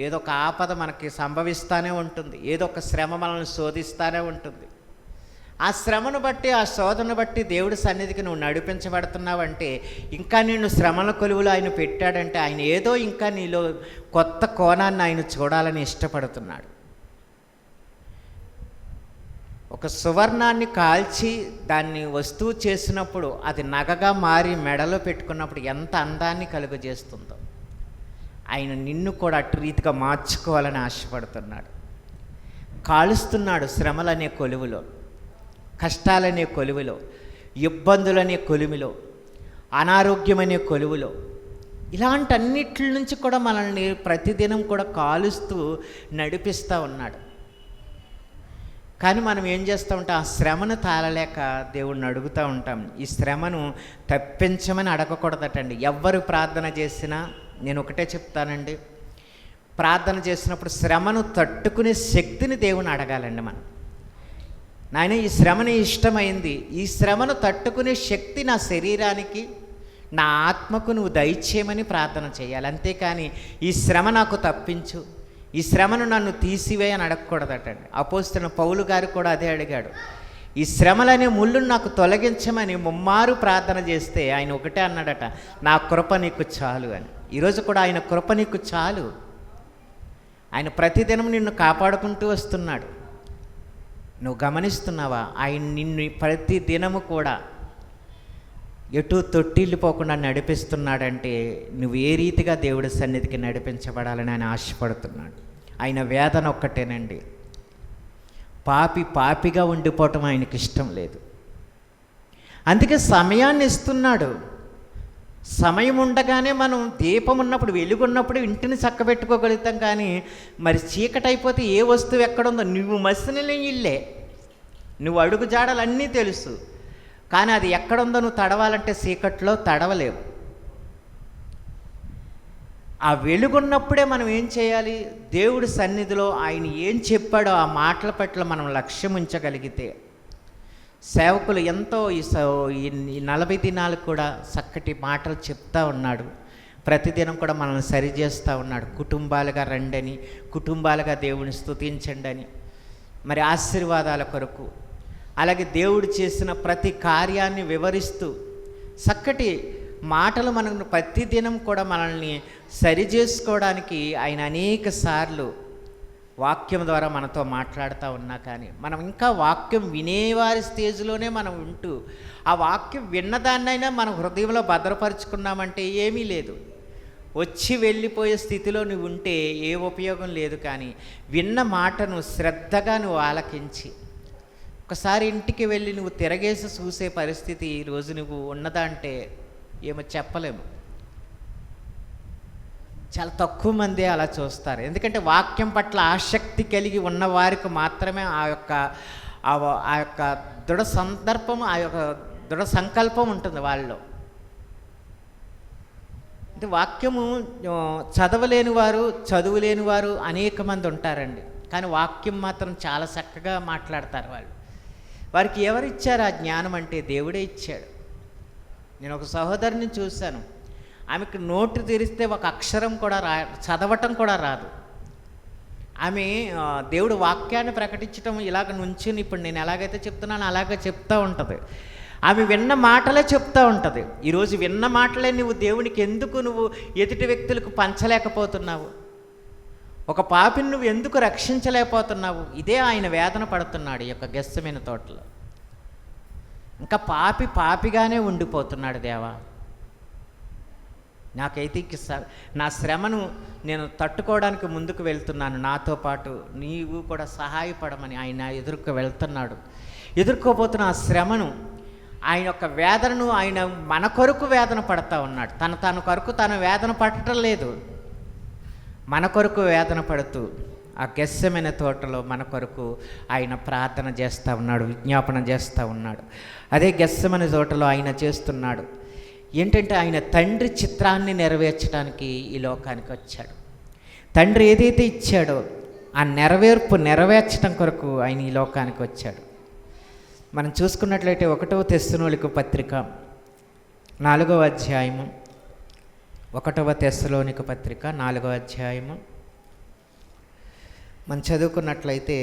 Speaker 1: ఏదో ఒక ఆపద మనకి సంభవిస్తూనే ఉంటుంది, ఏదో ఒక శ్రమ మనల్ని శోధిస్తూనే ఉంటుంది. ఆ శ్రమను బట్టి, ఆ శోధనను బట్టి దేవుడి సన్నిధికి నువ్వు నడిపించబడుతున్నావంటే, ఇంకా నిన్ను శ్రమల కొలువులో ఆయన పెట్టాడంటే ఆయన ఏదో ఇంకా నీలో కొత్త కోణాన్ని ఆయన చూడాలని ఇష్టపడుతున్నాడు. ఒక సువర్ణాన్ని కాల్చి దాన్ని వస్తువు చేసినప్పుడు అది నగగా మారి మెడలో పెట్టుకున్నప్పుడు ఎంత అందాన్ని కలుగజేస్తుందో ఆయన నిన్ను కూడా అటు రీతిగా మార్చుకోవాలని ఆశపడుతున్నాడు. కాలుస్తున్నాడు శ్రమలనే కొలువులో, కష్టాలనే కొలువులో, ఇబ్బందులనే కొలువులో, అనారోగ్యమనే కొలువులో, ఇలాంటన్నిటి నుంచి కూడా మనల్ని ప్రతిదినం కూడా కాలుస్తూ నడిపిస్తూ ఉన్నాడు. కానీ మనం ఏం చేస్తూ ఉంటాం, ఆ శ్రమను తాళలేక దేవుణ్ణి అడుగుతూ ఉంటాం. ఈ శ్రమను తప్పించమని అడగకూడదటండి. ఎవ్వరు ప్రార్థన చేసినా నేను ఒకటే చెప్తానండి, ప్రార్థన చేసినప్పుడు శ్రమను తట్టుకునే శక్తిని దేవుని అడగాలండి. మనం నాయన ఈ శ్రమని ఇష్టమైంది, ఈ శ్రమను తట్టుకునే శక్తి నా శరీరానికి, నా ఆత్మకు నువ్వు దయచేయమని ప్రార్థన చేయాలి. అంతేకాని ఈ శ్రమ నాకు తప్పించు, ఈ శ్రమను నన్ను తీసివేయని అడగకూడదటండి. అపోస్తలుడైన పౌలు గారు కూడా అదే అడిగాడు. ఈ శ్రమలనే ముళ్ళును నాకు తొలగించమని ముమ్మారు ప్రార్థన చేస్తే ఆయన ఒకటే అన్నాడట, నా కృప నీకు చాలు అని. ఈరోజు కూడా ఆయన కృప నీకు చాలు. ఆయన ప్రతిదినం నిన్ను కాపాడుకుంటూ వస్తున్నాడు. నువ్వు గమనిస్తున్నావా? ఆయన నిన్ను ప్రతి దినము కూడా ఎటు తొట్టిల్లిపోకుండా నడిపిస్తున్నాడంటే నువ్వు ఏ రీతిగా దేవుడి సన్నిధికి నడిపించబడాలని ఆయన ఆశపడుతున్నాడు. ఆయన వేదన ఒక్కటేనండి, పాపిగా ఉండిపోవటం ఆయనకి ఇష్టం లేదు. అందుకే సమయాన్ని ఇస్తున్నాడు. సమయం ఉండగానే మనం దీపం ఉన్నప్పుడు, వెలుగున్నప్పుడు ఇంటిని చక్కబెట్టుకోగలుగుతాం. కానీ మరి చీకటి అయిపోతే ఏ వస్తువు ఎక్కడుందో, నువ్వు మసిలిన ఇల్లే, నువ్వు అడుగు జాడలన్నీ తెలుసు, కానీ అది ఎక్కడుందో నువ్వు తడవాలంటే చీకట్లో తడవలేవు. ఆ వెలుగున్నప్పుడే మనం ఏం చేయాలి, దేవుడి సన్నిధిలో ఆయన ఏం చెప్పాడో ఆ మాటల పట్ల మనం లక్ష్యం ఉంచగలిగితే, సేవకులు ఎంతో ఈ 40 దినాలు కూడా చక్కటి మాటలు చెప్తా ఉన్నాడు. ప్రతిదినం కూడా మనల్ని సరిచేస్తూ ఉన్నాడు. కుటుంబాలుగా రండని, కుటుంబాలుగా దేవుని స్తుతించండి అని, మరి ఆశీర్వాదాల కొరకు, అలాగే దేవుడు చేసిన ప్రతి కార్యాన్ని వివరిస్తూ చక్కటి మాటలు మనం ప్రతిదినం కూడా మనల్ని సరిచేసుకోవడానికి ఆయన అనేక సార్లు వాక్యం ద్వారా మనతో మాట్లాడుతూ ఉన్నా కానీ మనం ఇంకా వాక్యం వినేవారి స్టేజ్లోనే మనం ఉంటూ ఆ వాక్యం విన్నదాన్నైనా మన హృదయంలో భద్రపరుచుకున్నామంటే ఏమీ లేదు. వచ్చి వెళ్ళిపోయే స్థితిలో నువ్వు ఉంటే ఏ ఉపయోగం లేదు. కానీ విన్న మాటను శ్రద్ధగా నువ్వు ఆలకించి ఒకసారి ఇంటికి వెళ్ళి నువ్వు తిరగేసి చూసే పరిస్థితి ఈరోజు నువ్వు ఉన్నదా అంటే ఏమో చెప్పలేము. చాలా తక్కువ మంది అలా చూస్తారు. ఎందుకంటే వాక్యం పట్ల ఆసక్తి కలిగి ఉన్న వారికి మాత్రమే ఆ యొక్క దృఢ సందర్భం, ఆ యొక్క దృఢ సంకల్పం ఉంటుంది వాళ్ళలో. అంటే వాక్యము చదవలేని వారు, చదువులేని వారు అనేక మంది ఉంటారండి. కానీ వాక్యం మాత్రం చాలా చక్కగా మాట్లాడతారు వాళ్ళు. వారికి ఎవరిచ్చారు ఆ జ్ఞానం అంటే దేవుడే ఇచ్చాడు. నేను ఒక సహోదరిని చూశాను, ఆమెకు నోటు తెరిస్తే ఒక అక్షరం కూడా చదవటం కూడా రాదు. ఆమె దేవుడు వాక్యాన్ని ప్రకటించడం ఇలాగ నుంచుని, ఇప్పుడు నేను ఎలాగైతే చెప్తున్నానో అలాగే చెప్తూ ఉంటుంది. ఆమె విన్న మాటలే చెప్తూ ఉంటుంది. ఈరోజు విన్న మాటలే నువ్వు దేవునికి ఎందుకు నువ్వు ఎదుటి వ్యక్తులకు పంచలేకపోతున్నావు? ఒక పాపిని నువ్వు ఎందుకు రక్షించలేకపోతున్నావు? ఇదే ఆయన వేదన పడుతున్నాడు ఈ యొక్క గెస్సమైన తోటలో. ఇంకా పాపిగానే ఉండిపోతున్నాడు దేవా. నాకైతే నా శ్రమను నేను తట్టుకోవడానికి ముందుకు వెళ్తున్నాను, నాతో పాటు నీవు కూడా సహాయపడమని ఆయన వెళ్తున్నాడు. ఎదుర్కోబోతున్న ఆ శ్రమను, ఆయన యొక్క వేదనను ఆయన మన కొరకు వేదన పడతా ఉన్నాడు. తన కొరకు తను వేదన పడటం లేదు, మన కొరకు వేదన పడుతూ ఆ గెస్సెమనే తోటలో మన కొరకు ఆయన ప్రార్థన చేస్తూ ఉన్నాడు, విజ్ఞాపన చేస్తూ ఉన్నాడు. అదే గెస్సెమనే తోటలో ఆయన చేస్తున్నాడు ఏంటంటే, ఆయన తండ్రి చిత్రాన్ని నెరవేర్చడానికి ఈ లోకానికి వచ్చాడు. తండ్రి ఏదైతే ఇచ్చాడో ఆ నెరవేర్చడం కొరకు ఆయన ఈ లోకానికి వచ్చాడు. మనం చూసుకున్నట్లయితే 1 తెస్సలోనిక పత్రిక 4వ అధ్యాయము, 1 తెస్సలోనిక పత్రిక 4వ అధ్యాయము మనం చదువుకున్నట్లయితే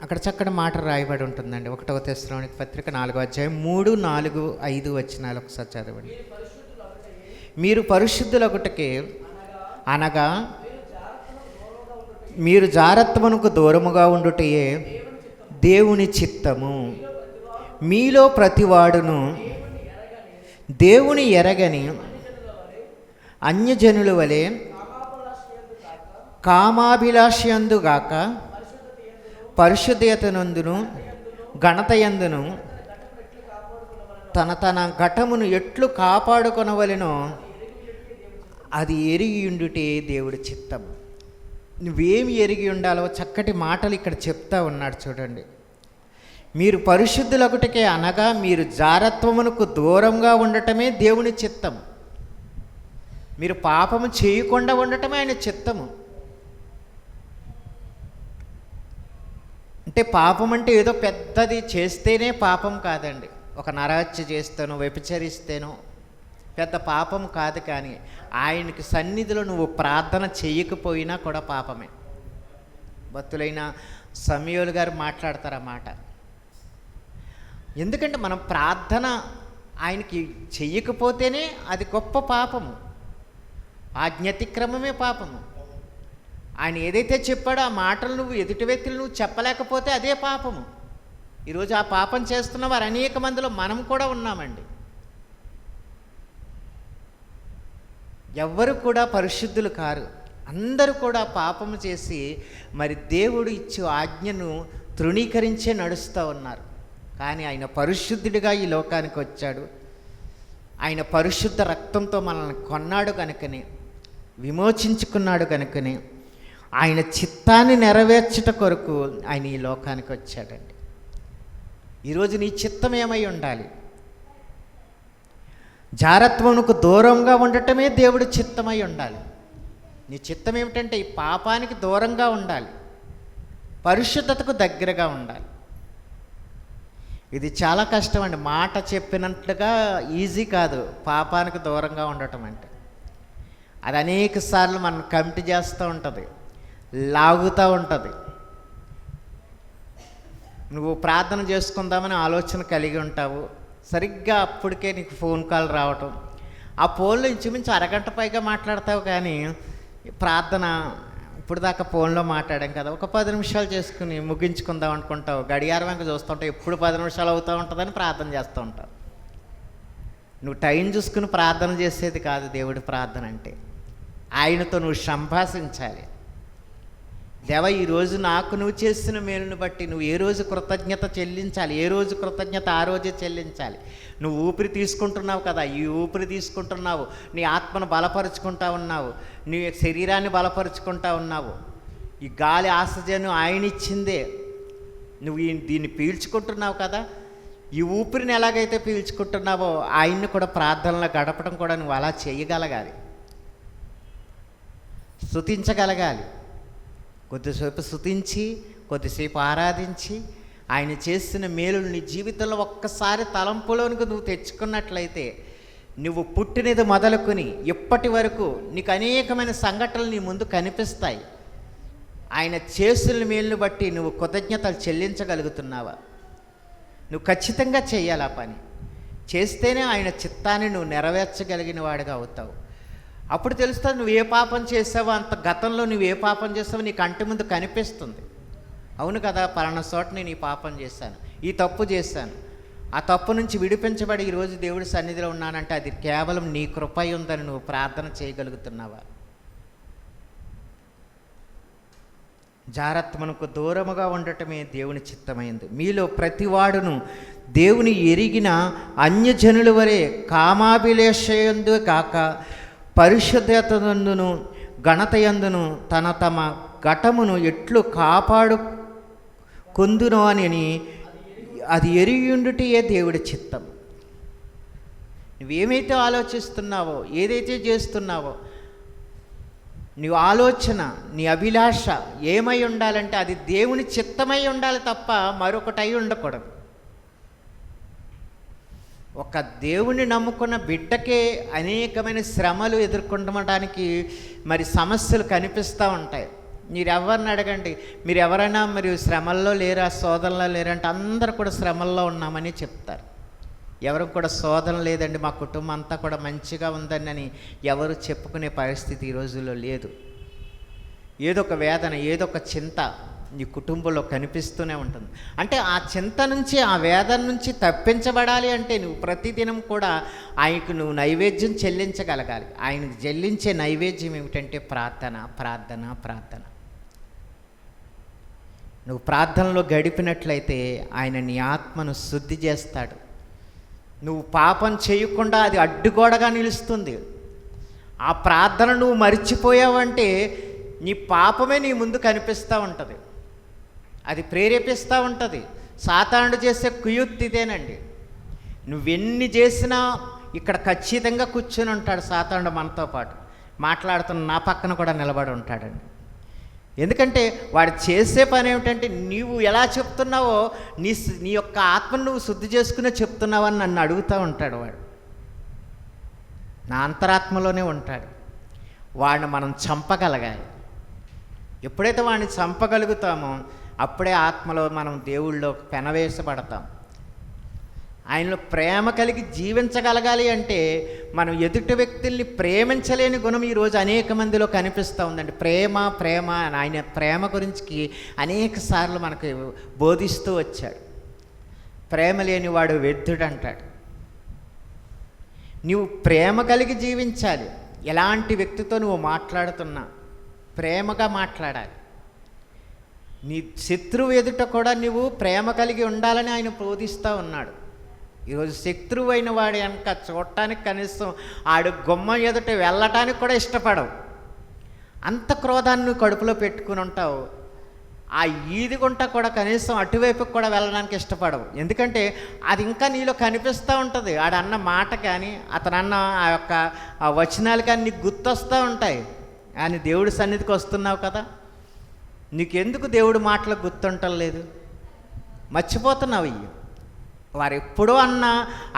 Speaker 1: అక్కడ చక్కటి మాట రాయబడి ఉంటుందండి. 1 తెస్సలోనిక పత్రిక 4వ అధ్యాయం 3, 4, 5 వచనాలు ఒకసారి చదవండి. మీరు పరిశుద్ధులగుటకే అనగా మీరు జారత్వమునకు దూరముగా ఉండుటయే దేవుని చిత్తము. మీలో ప్రతివాడును దేవుని ఎరగని అన్యజనుల వలె కామాభిలాషయందుగాక పరిశుద్ధతనందును ఘనతయందును తన ఘటమును ఎట్లు కాపాడుకొనవలెనో అది ఎరిగి ఉండుటే దేవుడి చిత్తం. నువ్వేమి ఎరిగి ఉండాలో చక్కటి మాటలు ఇక్కడ చెప్తా ఉన్నాడు చూడండి. మీరు పరిశుద్ధులొకటికే అనగా మీరు జారత్వమునకు దూరంగా ఉండటమే దేవుని చిత్తం. మీరు పాపము చేయకుండా ఉండటమే ఆయన చిత్తము. అంటే పాపం అంటే ఏదో పెద్దది చేస్తేనే పాపం కాదండి. ఒక నరహత్య చేస్తేనో వ్యభిచరిస్తేనో పెద్ద పాపం కాదు. కానీ ఆయనకి సన్నిధిలో నువ్వు ప్రార్థన చేయకపోయినా కూడా పాపమే. భక్తులైన సమూయేలు గారు మాట్లాడతారు ఆ మాట. ఎందుకంటే మనం ప్రార్థన ఆయనకి చెయ్యకపోతేనే అది గొప్ప పాపము, ఆజ్ఞాతిక్రమమే పాపము. ఆయన ఏదైతే చెప్పాడో ఆ మాటలు నువ్వు ఎదుటి వ్యక్తులు నువ్వు చెప్పలేకపోతే అదే పాపము. ఈరోజు ఆ పాపం చేస్తున్న వారు అనేక మందిలో మనం కూడా ఉన్నామండి. ఎవ్వరు కూడా పరిశుద్ధులు కారు. అందరూ కూడా పాపము చేసి మరి దేవుడు ఇచ్చే ఆజ్ఞను తృణీకరించే నడుస్తూ ఉన్నారు. కానీ ఆయన పరిశుద్ధుడిగా ఈ లోకానికి వచ్చాడు. ఆయన పరిశుద్ధ రక్తంతో మనల్ని కొన్నాడు కనుకనే, విమోచించుకున్నాడు కనుకనే ఆయన చిత్తాన్ని నెరవేర్చుట కొరకు ఆయన ఈ లోకానికి వచ్చాడండి. ఈరోజు నీ చిత్తం ఏమై ఉండాలి? జారత్వమునకు దూరంగా ఉండటమే దేవుడి చిత్తమై ఉండాలి. నీ చిత్తం ఏమిటంటే ఈ పాపానికి దూరంగా ఉండాలి, పరిశుద్ధతకు దగ్గరగా ఉండాలి. ఇది చాలా కష్టం అండి. మాట చెప్పినట్లుగా ఈజీ కాదు పాపానికి దూరంగా ఉండటం అంటే. అది అనేక సార్లు మనం కమిటీ చేస్తూ ఉంటుంది, లాగుతూ ఉంటుంది. నువ్వు ప్రార్థన చేసుకుందామని ఆలోచన కలిగి ఉంటావు. సరిగ్గా అప్పటికే నీకు ఫోన్ కాల్ రావటం, ఆ ఫోన్లో ఇంచుమించు అరగంట పైగా మాట్లాడతావు. కానీ ప్రార్థన ఇప్పుడు దాకా ఫోన్లో మాట్లాడాం కదా, ఒక 10 నిమిషాలు చేసుకుని ముగించుకుందాం అనుకుంటావు. గడియారం వెంక చూస్తుంటావు, ఎప్పుడు 10 నిమిషాలు అవుతూ ఉంటుందని ప్రార్థన చేస్తూ ఉంటావు. నువ్వు టైం చూసుకుని ప్రార్థన చేసేది కాదు దేవుడి ప్రార్థన అంటే. ఆయనతో నువ్వు సంభాషించాలి. దేవా, ఈరోజు నాకు నువ్వు చేసిన మేలును బట్టి నువ్వు ఏ రోజు కృతజ్ఞత చెల్లించాలి, ఏ రోజు కృతజ్ఞత ఆ రోజే చెల్లించాలి. నువ్వు ఊపిరి తీసుకుంటున్నావు కదా, ఈ ఊపిరి తీసుకుంటున్నావు, నీ ఆత్మను బలపరుచుకుంటా ఉన్నావు, నీ శరీరాన్ని బలపరుచుకుంటా ఉన్నావు. ఈ గాలి ఆక్సిజన్ ఆయన ఇచ్చిందే, నువ్వు దీన్ని పీల్చుకుంటున్నావు కదా. ఈ ఊపిరిని ఎలాగైతే పీల్చుకుంటున్నావో ఆయన్ని కూడా ప్రార్థనలో గడపడం కూడా నువ్వు అలా చేయగలగాలి, స్తుతించగలగాలి. కొద్దిసేపు స్తుతించి, కొద్దిసేపు ఆరాధించి, ఆయన చేసిన మేలులు నీ జీవితంలో ఒక్కసారి తలంపులోనికి నువ్వు తెచ్చుకున్నట్లయితే, నువ్వు పుట్టినది మొదలుకొని ఇప్పటి వరకు నీకు అనేకమైన సంఘటనలు నీ ముందు కనిపిస్తాయి. ఆయన చేసిన మేలును బట్టి నువ్వు కృతజ్ఞతలు చెల్లించగలుగుతున్నావా? నువ్వు ఖచ్చితంగా చేయాలి. ఆ పని చేస్తేనే ఆయన చిత్తాన్ని నువ్వు నెరవేర్చగలిగిన వాడిగా అవుతావు. అప్పుడు తెలుస్తుంది నువ్వు ఏ పాపం చేసావో, అంత గతంలో నువ్వు ఏ పాపం చేసావో నీ కంటి ముందు కనిపిస్తుంది. అవును కదా, పలానా చోట నేను ఈ పాపం చేశాను, ఈ తప్పు చేశాను, ఆ తప్పు నుంచి విడిపించబడి ఈరోజు దేవుడి సన్నిధిలో ఉన్నానంటే అది కేవలం నీ కృప ఉందని నువ్వు ప్రార్థన చేయగలుగుతున్నావా? జారత్మనకు దూరముగా ఉండటమే దేవుని చిత్తమైంది. మీలో ప్రతివాడును దేవుని ఎరిగిన అన్యజనుల వలె కామాభిలేషయందు కాక పరిశుద్ధతయందును ఘనతయందును తమ ఘటమును ఎట్లు కాపాడు కొందును అని అది ఎరియుండుటయే దేవుడి చిత్తం. నువ్వేమైతే ఆలోచిస్తున్నావో, ఏదైతే చేస్తున్నావో, నీ ఆలోచన, నీ అభిలాష ఏమై ఉండాలంటే అది దేవుని చిత్తమై ఉండాలి తప్ప మరొకటి అయి ఉండకూడదు. ఒక దేవుని నమ్ముకున్న బిడ్డకే అనేకమైన శ్రమలు ఎదుర్కొనడానికి మరి సమస్యలు కనిపిస్తూ ఉంటాయి. మీరు ఎవరిని అడగండి, మీరు ఎవరైనా మరి శ్రమల్లో లేరా, శోధనలో లేరంటే అందరూ కూడా శ్రమల్లో ఉన్నామని చెప్తారు. ఎవరికి కూడా శోధన లేదండి, మా కుటుంబం అంతా కూడా మంచిగా ఉందని అని ఎవరు చెప్పుకునే పరిస్థితి ఈ రోజుల్లో లేదు. ఏదో ఒక వేదన, ఏదో ఒక చింత నీ కుటుంబంలో కనిపిస్తూనే ఉంటుంది. అంటే ఆ చింత నుంచి, ఆ వేదన నుంచి తప్పించబడాలి అంటే నువ్వు ప్రతిదినం కూడా ఆయనకు నువ్వు నైవేద్యం చెల్లించగలగాలి. ఆయనకు చెల్లించే నైవేద్యం ఏమిటంటే ప్రార్థన, ప్రార్థన, ప్రార్థన. నువ్వు ప్రార్థనలో గడిపినట్లయితే ఆయన నీ ఆత్మను శుద్ధి చేస్తాడు. నువ్వు పాపం చేయకుండా అది అడ్డుగోడగా నిలుస్తుంది. ఆ ప్రార్థన నువ్వు మరిచిపోయావంటే నీ పాపమే నీ ముందు కనిపిస్తూ ఉంటుంది, అది ప్రేరేపిస్తూ ఉంటుంది. సాతానుడు చేసే కుయుక్తి ఇదేనండి. నువ్వెన్ని చేసినా ఇక్కడ ఖచ్చితంగా కూర్చొని ఉంటాడు సాతానుడు మనతో పాటు, మాట్లాడుతున్న నా పక్కన కూడా నిలబడి ఉంటాడండి. ఎందుకంటే వాడు చేసే పని ఏమిటంటే నీవు ఎలా చెప్తున్నావో నీ యొక్క ఆత్మను నువ్వు శుద్ధి చేసుకునే చెప్తున్నావని నన్ను అడుగుతూ ఉంటాడు. వాడు నా అంతరాత్మలోనే ఉంటాడు. వాడిని మనం చంపగలగాలి. ఎప్పుడైతే వాడిని చంపగలుగుతామో అప్పుడే ఆత్మలో మనం దేవుళ్ళలో పెనవేసబడతాం. ఆయనలో ప్రేమ కలిగి జీవించగలగాలి అంటే మనం ఎదుటి వ్యక్తుల్ని ప్రేమించలేని గుణం ఈరోజు అనేక మందిలో కనిపిస్తూ ఉందండి. ప్రేమ ప్రేమ ఆయన ప్రేమ గురించి అనేక సార్లు మనకు బోధిస్తూ వచ్చాడు. ప్రేమ లేనివాడు వ్యర్థుడు అంటాడు. నువ్వు ప్రేమ కలిగి జీవించాలి. ఎలాంటి వ్యక్తితో నువ్వు మాట్లాడుతున్నా ప్రేమగా మాట్లాడాలి. నీ శత్రువు ఎదుట కూడా నువ్వు ప్రేమ కలిగి ఉండాలని ఆయన బోధిస్తూ ఉన్నాడు. ఈరోజు శత్రువు అయిన వాడు వెనక చూడటానికి కనీసం ఆడు గుమ్మం ఎదుట వెళ్ళటానికి కూడా ఇష్టపడవు. అంత క్రోధాన్ని నువ్వు కడుపులో పెట్టుకుని ఉంటావు. ఆ ఈదిగుంట కూడా కనీసం అటువైపుకి కూడా వెళ్ళడానికి ఇష్టపడవు. ఎందుకంటే అది ఇంకా నీలో కనిపిస్తూ ఉంటుంది. ఆడన్న మాట కానీ అతనన్న ఆ యొక్క వచనాలు కానీ నీకు గుర్తొస్తూ ఉంటాయి. కానీ దేవుడి సన్నిధికి వస్తున్నావు కదా, నీకెందుకు దేవుడి మాటలు గుర్తుంటలేదు? మర్చిపోతున్నావు. ఇవి వారు ఎప్పుడో అన్న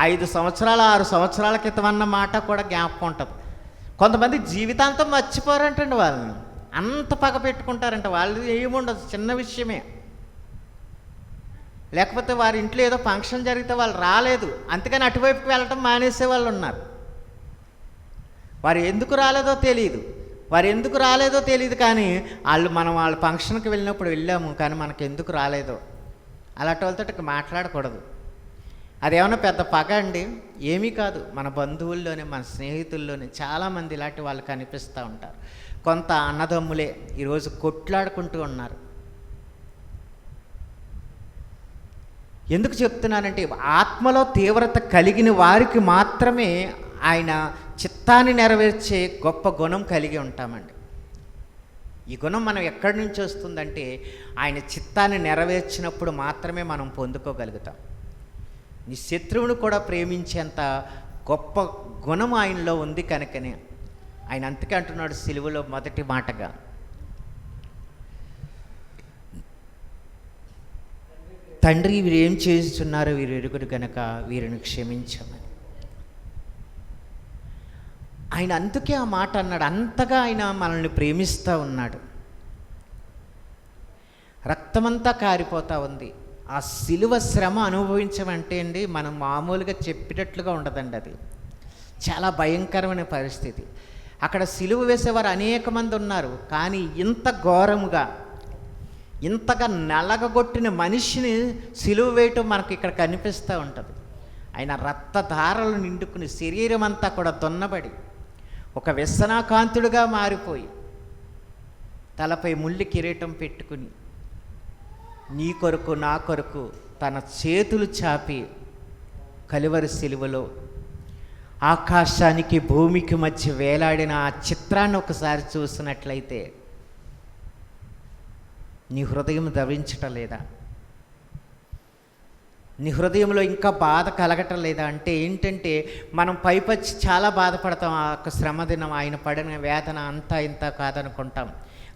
Speaker 1: 5 సంవత్సరాలు 6 సంవత్సరాల క్రితం అన్న మాట కూడా జ్ఞాపకం ఉంటుంది. కొంతమంది జీవితాంతం మర్చిపోరంటండి. వాళ్ళని అంత పగ పెట్టుకుంటారంట. వాళ్ళు ఏముండదు, చిన్న విషయమే. లేకపోతే వారి ఇంట్లో ఏదో ఫంక్షన్ జరిగితే వాళ్ళు రాలేదు, అందుకని అటువైపుకి వెళ్ళటం మానేసే వాళ్ళు ఉన్నారు. వారు ఎందుకు రాలేదో తెలియదు కానీ మనం వాళ్ళ ఫంక్షన్కి వెళ్ళినప్పుడు వెళ్ళాము కానీ మనకు ఎందుకు రాలేదో అలాంటి వాళ్ళతో మాట్లాడకూడదు. అదేమన్నా పెద్ద పగ అండి? ఏమీ కాదు. మన బంధువుల్లోనే, మన స్నేహితుల్లోనే చాలామంది ఇలాంటి వాళ్ళు కనిపిస్తూ ఉంటారు. కొంత అన్నదమ్ములే ఈరోజు కొట్లాడుకుంటూ ఉన్నారు. ఎందుకు చెప్తున్నానంటే ఆత్మలో తీవ్రత కలిగిన వారికి మాత్రమే ఆయన చిత్తాన్ని నెరవేర్చే గొప్ప గుణం కలిగి ఉంటామండి. ఈ గుణం మనం ఎక్కడి నుంచి వస్తుందంటే ఆయన చిత్తాన్ని నెరవేర్చినప్పుడు మాత్రమే మనం పొందుకోగలుగుతాం. నీ శత్రువును కూడా ప్రేమించేంత గొప్ప గుణం ఆయనలో ఉంది కనుకనే ఆయన అంతకే అంటున్నాడు సిలువలో మొదటి మాటగా, తండ్రి వీరు ఏం చేస్తున్నారో వీరు ఎరుగురు కనుక వీరిని క్షమించమని. ఆయన అందుకే ఆ మాట అన్నాడు. అంతగా ఆయన మనల్ని ప్రేమిస్తూ ఉన్నాడు. రక్తమంతా కారిపోతూ ఉంది. ఆ సిలువ శ్రమ అనుభవించమంటే అండి మనం మామూలుగా చెప్పేటట్లుగా ఉండదండి. అది చాలా భయంకరమైన పరిస్థితి. అక్కడ సిలువ వేసేవారు అనేక మంది ఉన్నారు. కానీ ఇంత ఘోరముగా, ఇంతగా నలగగొట్టిన మనిషిని సిలువ వేయటం మనకి ఇక్కడ కనిపిస్తూ ఉంటుంది. ఆయన రక్తధారలు నిండుకుని శరీరం అంతా కూడా దున్నబడి ఒక వ్యసనాకాంతుడుగా మారిపోయి తలపై ముల్లి కిరీటం పెట్టుకుని నీ కొరకు నా కొరకు తన చేతులు చాపి కలువరి సిలువలో ఆకాశానికి భూమికి మధ్య వేలాడిన ఆ చిత్రాన్ని ఒకసారి చూసినట్లయితే నీ హృదయం ద్రవించటం లేదా? నీ హృదయంలో ఇంకా బాధ కలగటం లేదా? అంటే ఏంటంటే మనం పైపచ్చి చాలా బాధపడతాం. ఆ యొక్క శ్రమదినం ఆయన పడిన వేదన అంతా ఇంత కాదనుకుంటాం.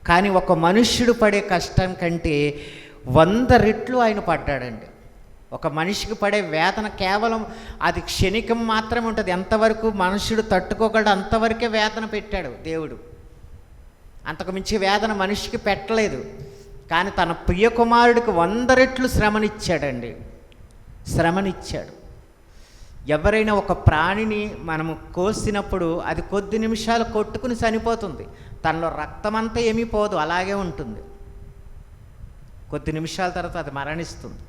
Speaker 1: కానీ ఒక మనుష్యుడు పడే కష్టం కంటే 100 రెట్లు ఆయన పడ్డాడండి. ఒక మనిషికి పడే వేదన కేవలం అది క్షణికం మాత్రమే ఉంటుంది. ఎంతవరకు మనుషుడు తట్టుకోగలడు అంతవరకే వేదన పెట్టాడు దేవుడు. అంతకు మించి వేదన మనిషికి పెట్టలేదు. కానీ తన ప్రియ కుమారుడికి 100 రెట్లు శ్రమనిచ్చాడండి. శ్రమనిచ్చాడు. ఎవరైనా ఒక ప్రాణిని మనము కోసినప్పుడు అది కొద్ది నిమిషాలు కొట్టుకుని చనిపోతుంది. తనలో రక్తమంతా ఏమీ పోదు, అలాగే ఉంటుంది. కొద్ది నిమిషాల తర్వాత అది మరణిస్తుంది.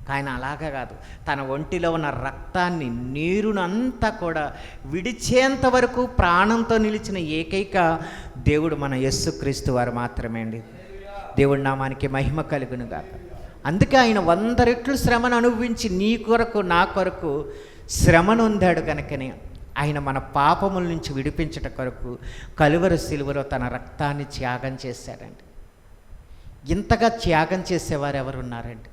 Speaker 1: కానీ అలాగా కాదు, తన ఒంటిలో ఉన్న రక్తాన్ని నీరునంతా కూడా విడిచేంత వరకు ప్రాణంతో నిలిచిన ఏకైక దేవుడు మన యేసుక్రీస్తు వారు మాత్రమే అండి. దేవుడి నామానికి మహిమ కలుగునుగాక. అందుకే ఆయన 100 రెట్లు శ్రమను అనుభవించి నీ కొరకు నా కొరకు శ్రమను పొందాడు కనుకనే ఆయన మన పాపముల నుంచి విడిపించట కొరకు కలువరి సిలువలో తన రక్తాన్ని త్యాగం చేశాడండి. ఇంతగా త్యాగం చేసేవారు ఎవరున్నారండి?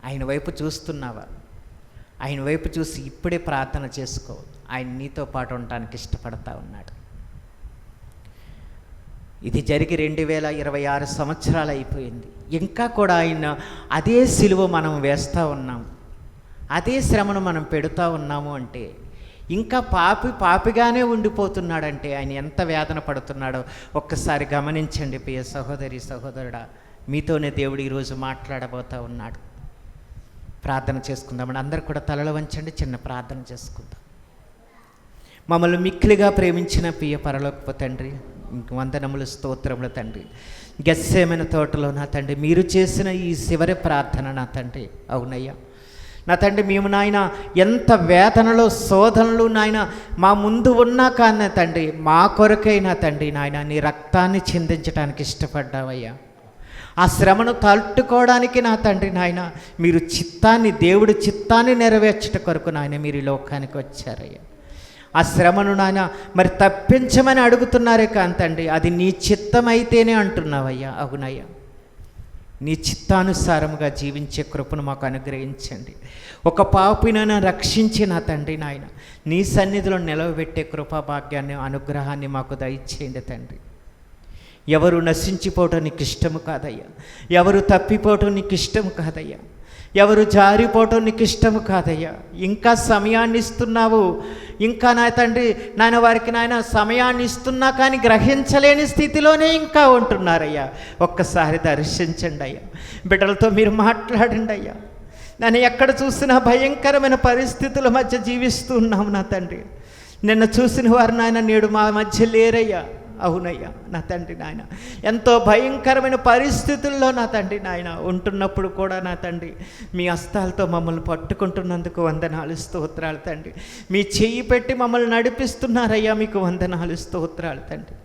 Speaker 1: ఆయన వైపు చూస్తున్నావా? ఆయన వైపు చూసి ఇప్పుడే ప్రార్థన చేసుకో. ఆయన నీతో పాటు ఉండటానికి ఇష్టపడతా ఉన్నాడు. ఇది జరిగి 2026 సంవత్సరాలు అయిపోయింది. ఇంకా కూడా ఆయన అదే సిలువ మనం వేస్తూ ఉన్నాం, అదే శ్రమను మనం పెడుతూ ఉన్నాము అంటే ఇంకా పాపిగానే ఉండిపోతున్నాడంటే ఆయన ఎంత వేదన పడుతున్నాడో ఒక్కసారి గమనించండి. ప్రియ సహోదరి సహోదరుడా, మీతోనే దేవుడు ఈరోజు మాట్లాడబోతూ ఉన్నాడు. ప్రార్థన చేసుకుందామండి. అందరు కూడా తలలు వంచండి, చిన్న ప్రార్థన చేసుకుందాం. మమ్మల్ని మిక్కిలిగా ప్రేమించిన ప్రియ పరలోకపు తండ్రి, ఇంక వందనములు స్తోత్రములు తండ్రి. గెస్సేమైన తోటలో నా తండ్రి మీరు చేసిన ఈ చివరి ప్రార్థన నా తండ్రి, అవునయ్యా నా తండ్రి, మేము నాయన ఎంత వేదనలో శోధనలు నాయన మా ముందు ఉన్నా కానీ తండ్రి మా కొరకైనా తండ్రి నాయన నీ రక్తాన్ని చిందించడానికి ఇష్టపడ్డావయ్యా. ఆ శ్రమను తట్టుకోవడానికి నా తండ్రి నాయన మీరు దేవుడి చిత్తాన్ని నెరవేర్చట కొరకు నాయన మీరు ఈ లోకానికి వచ్చారయ్యా. ఆ శ్రమను నాయన మరి తప్పించమని అడుగుతున్నారే కానీ తండ్రి అది నీ చిత్తమైతేనే అంటున్నావయ్యా. అవునయ్యా, నీ చిత్తానుసారముగా జీవించే కృపను మాకు అనుగ్రహించండి. ఒక పాపినైనా రక్షించి నా తండ్రి నాయన నీ సన్నిధిలో నిలవబెట్టే కృపాభాగ్యాన్ని అనుగ్రహాన్ని మాకు దయచేయండి తండ్రి. ఎవరు నశించిపోవటం నీకు ఇష్టము కాదయ్యా, ఎవరు తప్పిపోవటం నీకు ఇష్టము కాదయ్యా, ఎవరు జారిపోవటం నీకు ఇష్టము కాదయ్యా. ఇంకా సమయాన్ని ఇస్తున్నావు, ఇంకా నా తండ్రి నాయన వారికి నాయన సమయాన్ని ఇస్తున్నా కానీ గ్రహించలేని స్థితిలోనే ఇంకా ఉంటున్నారయ్యా. ఒక్కసారి దర్శించండి అయ్యా, బిడ్డలతో మీరు మాట్లాడండి అయ్యా. నన్ను ఎక్కడ చూసినా భయంకరమైన పరిస్థితుల మధ్య జీవిస్తూ ఉన్నాము నా తండ్రి. నిన్న చూసిన వారు నాయన నేడు మా మధ్య లేరయ్యా. అవునయ్యా నా తండ్రి నాయన, ఎంతో భయంకరమైన పరిస్థితుల్లో నా తండ్రి నాయన ఉంటున్నప్పుడు కూడా నా తండ్రి మీ హస్తాలతో మమ్మల్ని పట్టుకుంటున్నందుకు వందనాలు స్తోత్రాలు తండ్రి. మీ చెయ్యి పెట్టి మమ్మల్ని నడిపిస్తున్నారయ్యా, మీకు వందనాలు స్తోత్రాలు తండ్రి.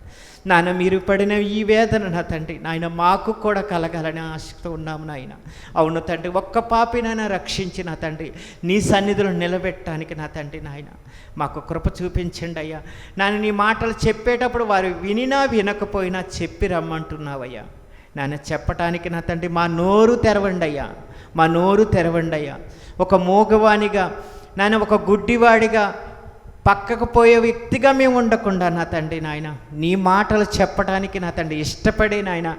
Speaker 1: నాయన మీరు పడిన ఈ వేదన నా తండ్రి నాయన మాకు కూడా కలగాలని ఆశతో ఉన్నాము నాయన. అవును తండ్రి, ఒక్క పాపినైనా రక్షించి నా తండ్రి నీ సన్నిధిలో నిలబెట్టడానికి నా తండ్రి నాయన మాకు కృప చూపించండి అయ్యా. నాన్న నీ మాటలు చెప్పేటప్పుడు వారు వినినా వినకపోయినా చెప్పి రమ్మంటున్నావయ్యా. నాన్న చెప్పటానికి నా తండ్రి మా నోరు తెరవండి అయ్యా, మా నోరు తెరవండి అయ్యా. ఒక మూగవాణిగా నాన్న, ఒక గుడ్డివాడిగా పక్కకు పోయే వ్యక్తిగా మేము ఉండకుండా నా తండ్రి నాయన నీ మాటలు చెప్పడానికి నా తండ్రి ఇష్టపడే నాయన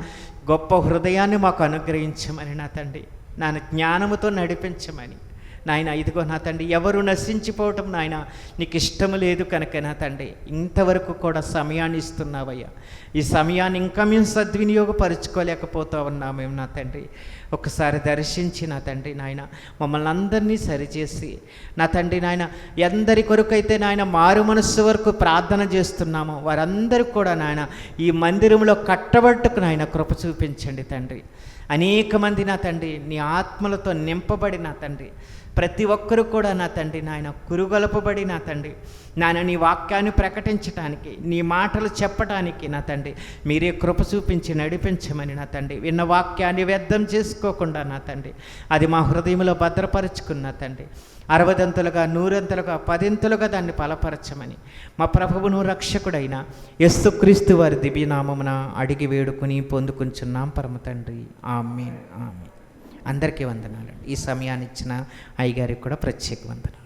Speaker 1: గొప్ప హృదయాన్ని మాకు అనుగ్రహించమని నా తండ్రి నాన్న జ్ఞానముతో నడిపించమని నాయన. ఇదిగో నా తండ్రి ఎవరు నశించిపోవటం నాయన నీకు ఇష్టము లేదు కనుక నా తండ్రి ఇంతవరకు కూడా సమయాన్ని ఇస్తున్నావయ్యా. ఈ సమయాన్ని ఇంకా మేము సద్వినియోగపరుచుకోలేకపోతా ఉన్నామేమో నా తండ్రి. ఒకసారి దర్శించి నా తండ్రి నాయన మమ్మల్ని అందరినీ సరిచేసి నా తండ్రి నాయన ఎందరి కొరకైతే నాయన మారు మనస్సు వరకు ప్రార్థన చేస్తున్నామో వారందరూ కూడా నాయన ఈ మందిరంలో కట్టబట్టుకు నాయన కృప చూపించండి తండ్రి. అనేక మంది నా తండ్రి నీ ఆత్మలతో నింపబడి నా తండ్రి, ప్రతి ఒక్కరూ కూడా నా తండ్రి నాయన కురుగొలపబడి నా తండ్రి నాయన నీ వాక్యాన్ని ప్రకటించడానికి, నీ మాటలు చెప్పడానికి నా తండ్రి మీరే కృప చూపించి నడిపించమని నా తండ్రి, విన్న వాక్యాన్ని వ్యర్థం చేసుకోకుండా నా తండ్రి అది మా హృదయంలో భద్రపరుచుకున్న తండ్రి 60 100 10 దాన్ని ఫలపరచమని మా ప్రభువును రక్షకుడైన యేసుక్రీస్తు వారి దివ్యనామమున అడిగి వేడుకుని పొందుకుంటున్నాం పరమ తండ్రి. ఆమేన్ ఆమేన్. అందరికీ వందనాలండి. ఈ సమయాన్ని ఇచ్చిన అయ్యగారికి కూడా ప్రత్యేక వందనాలు.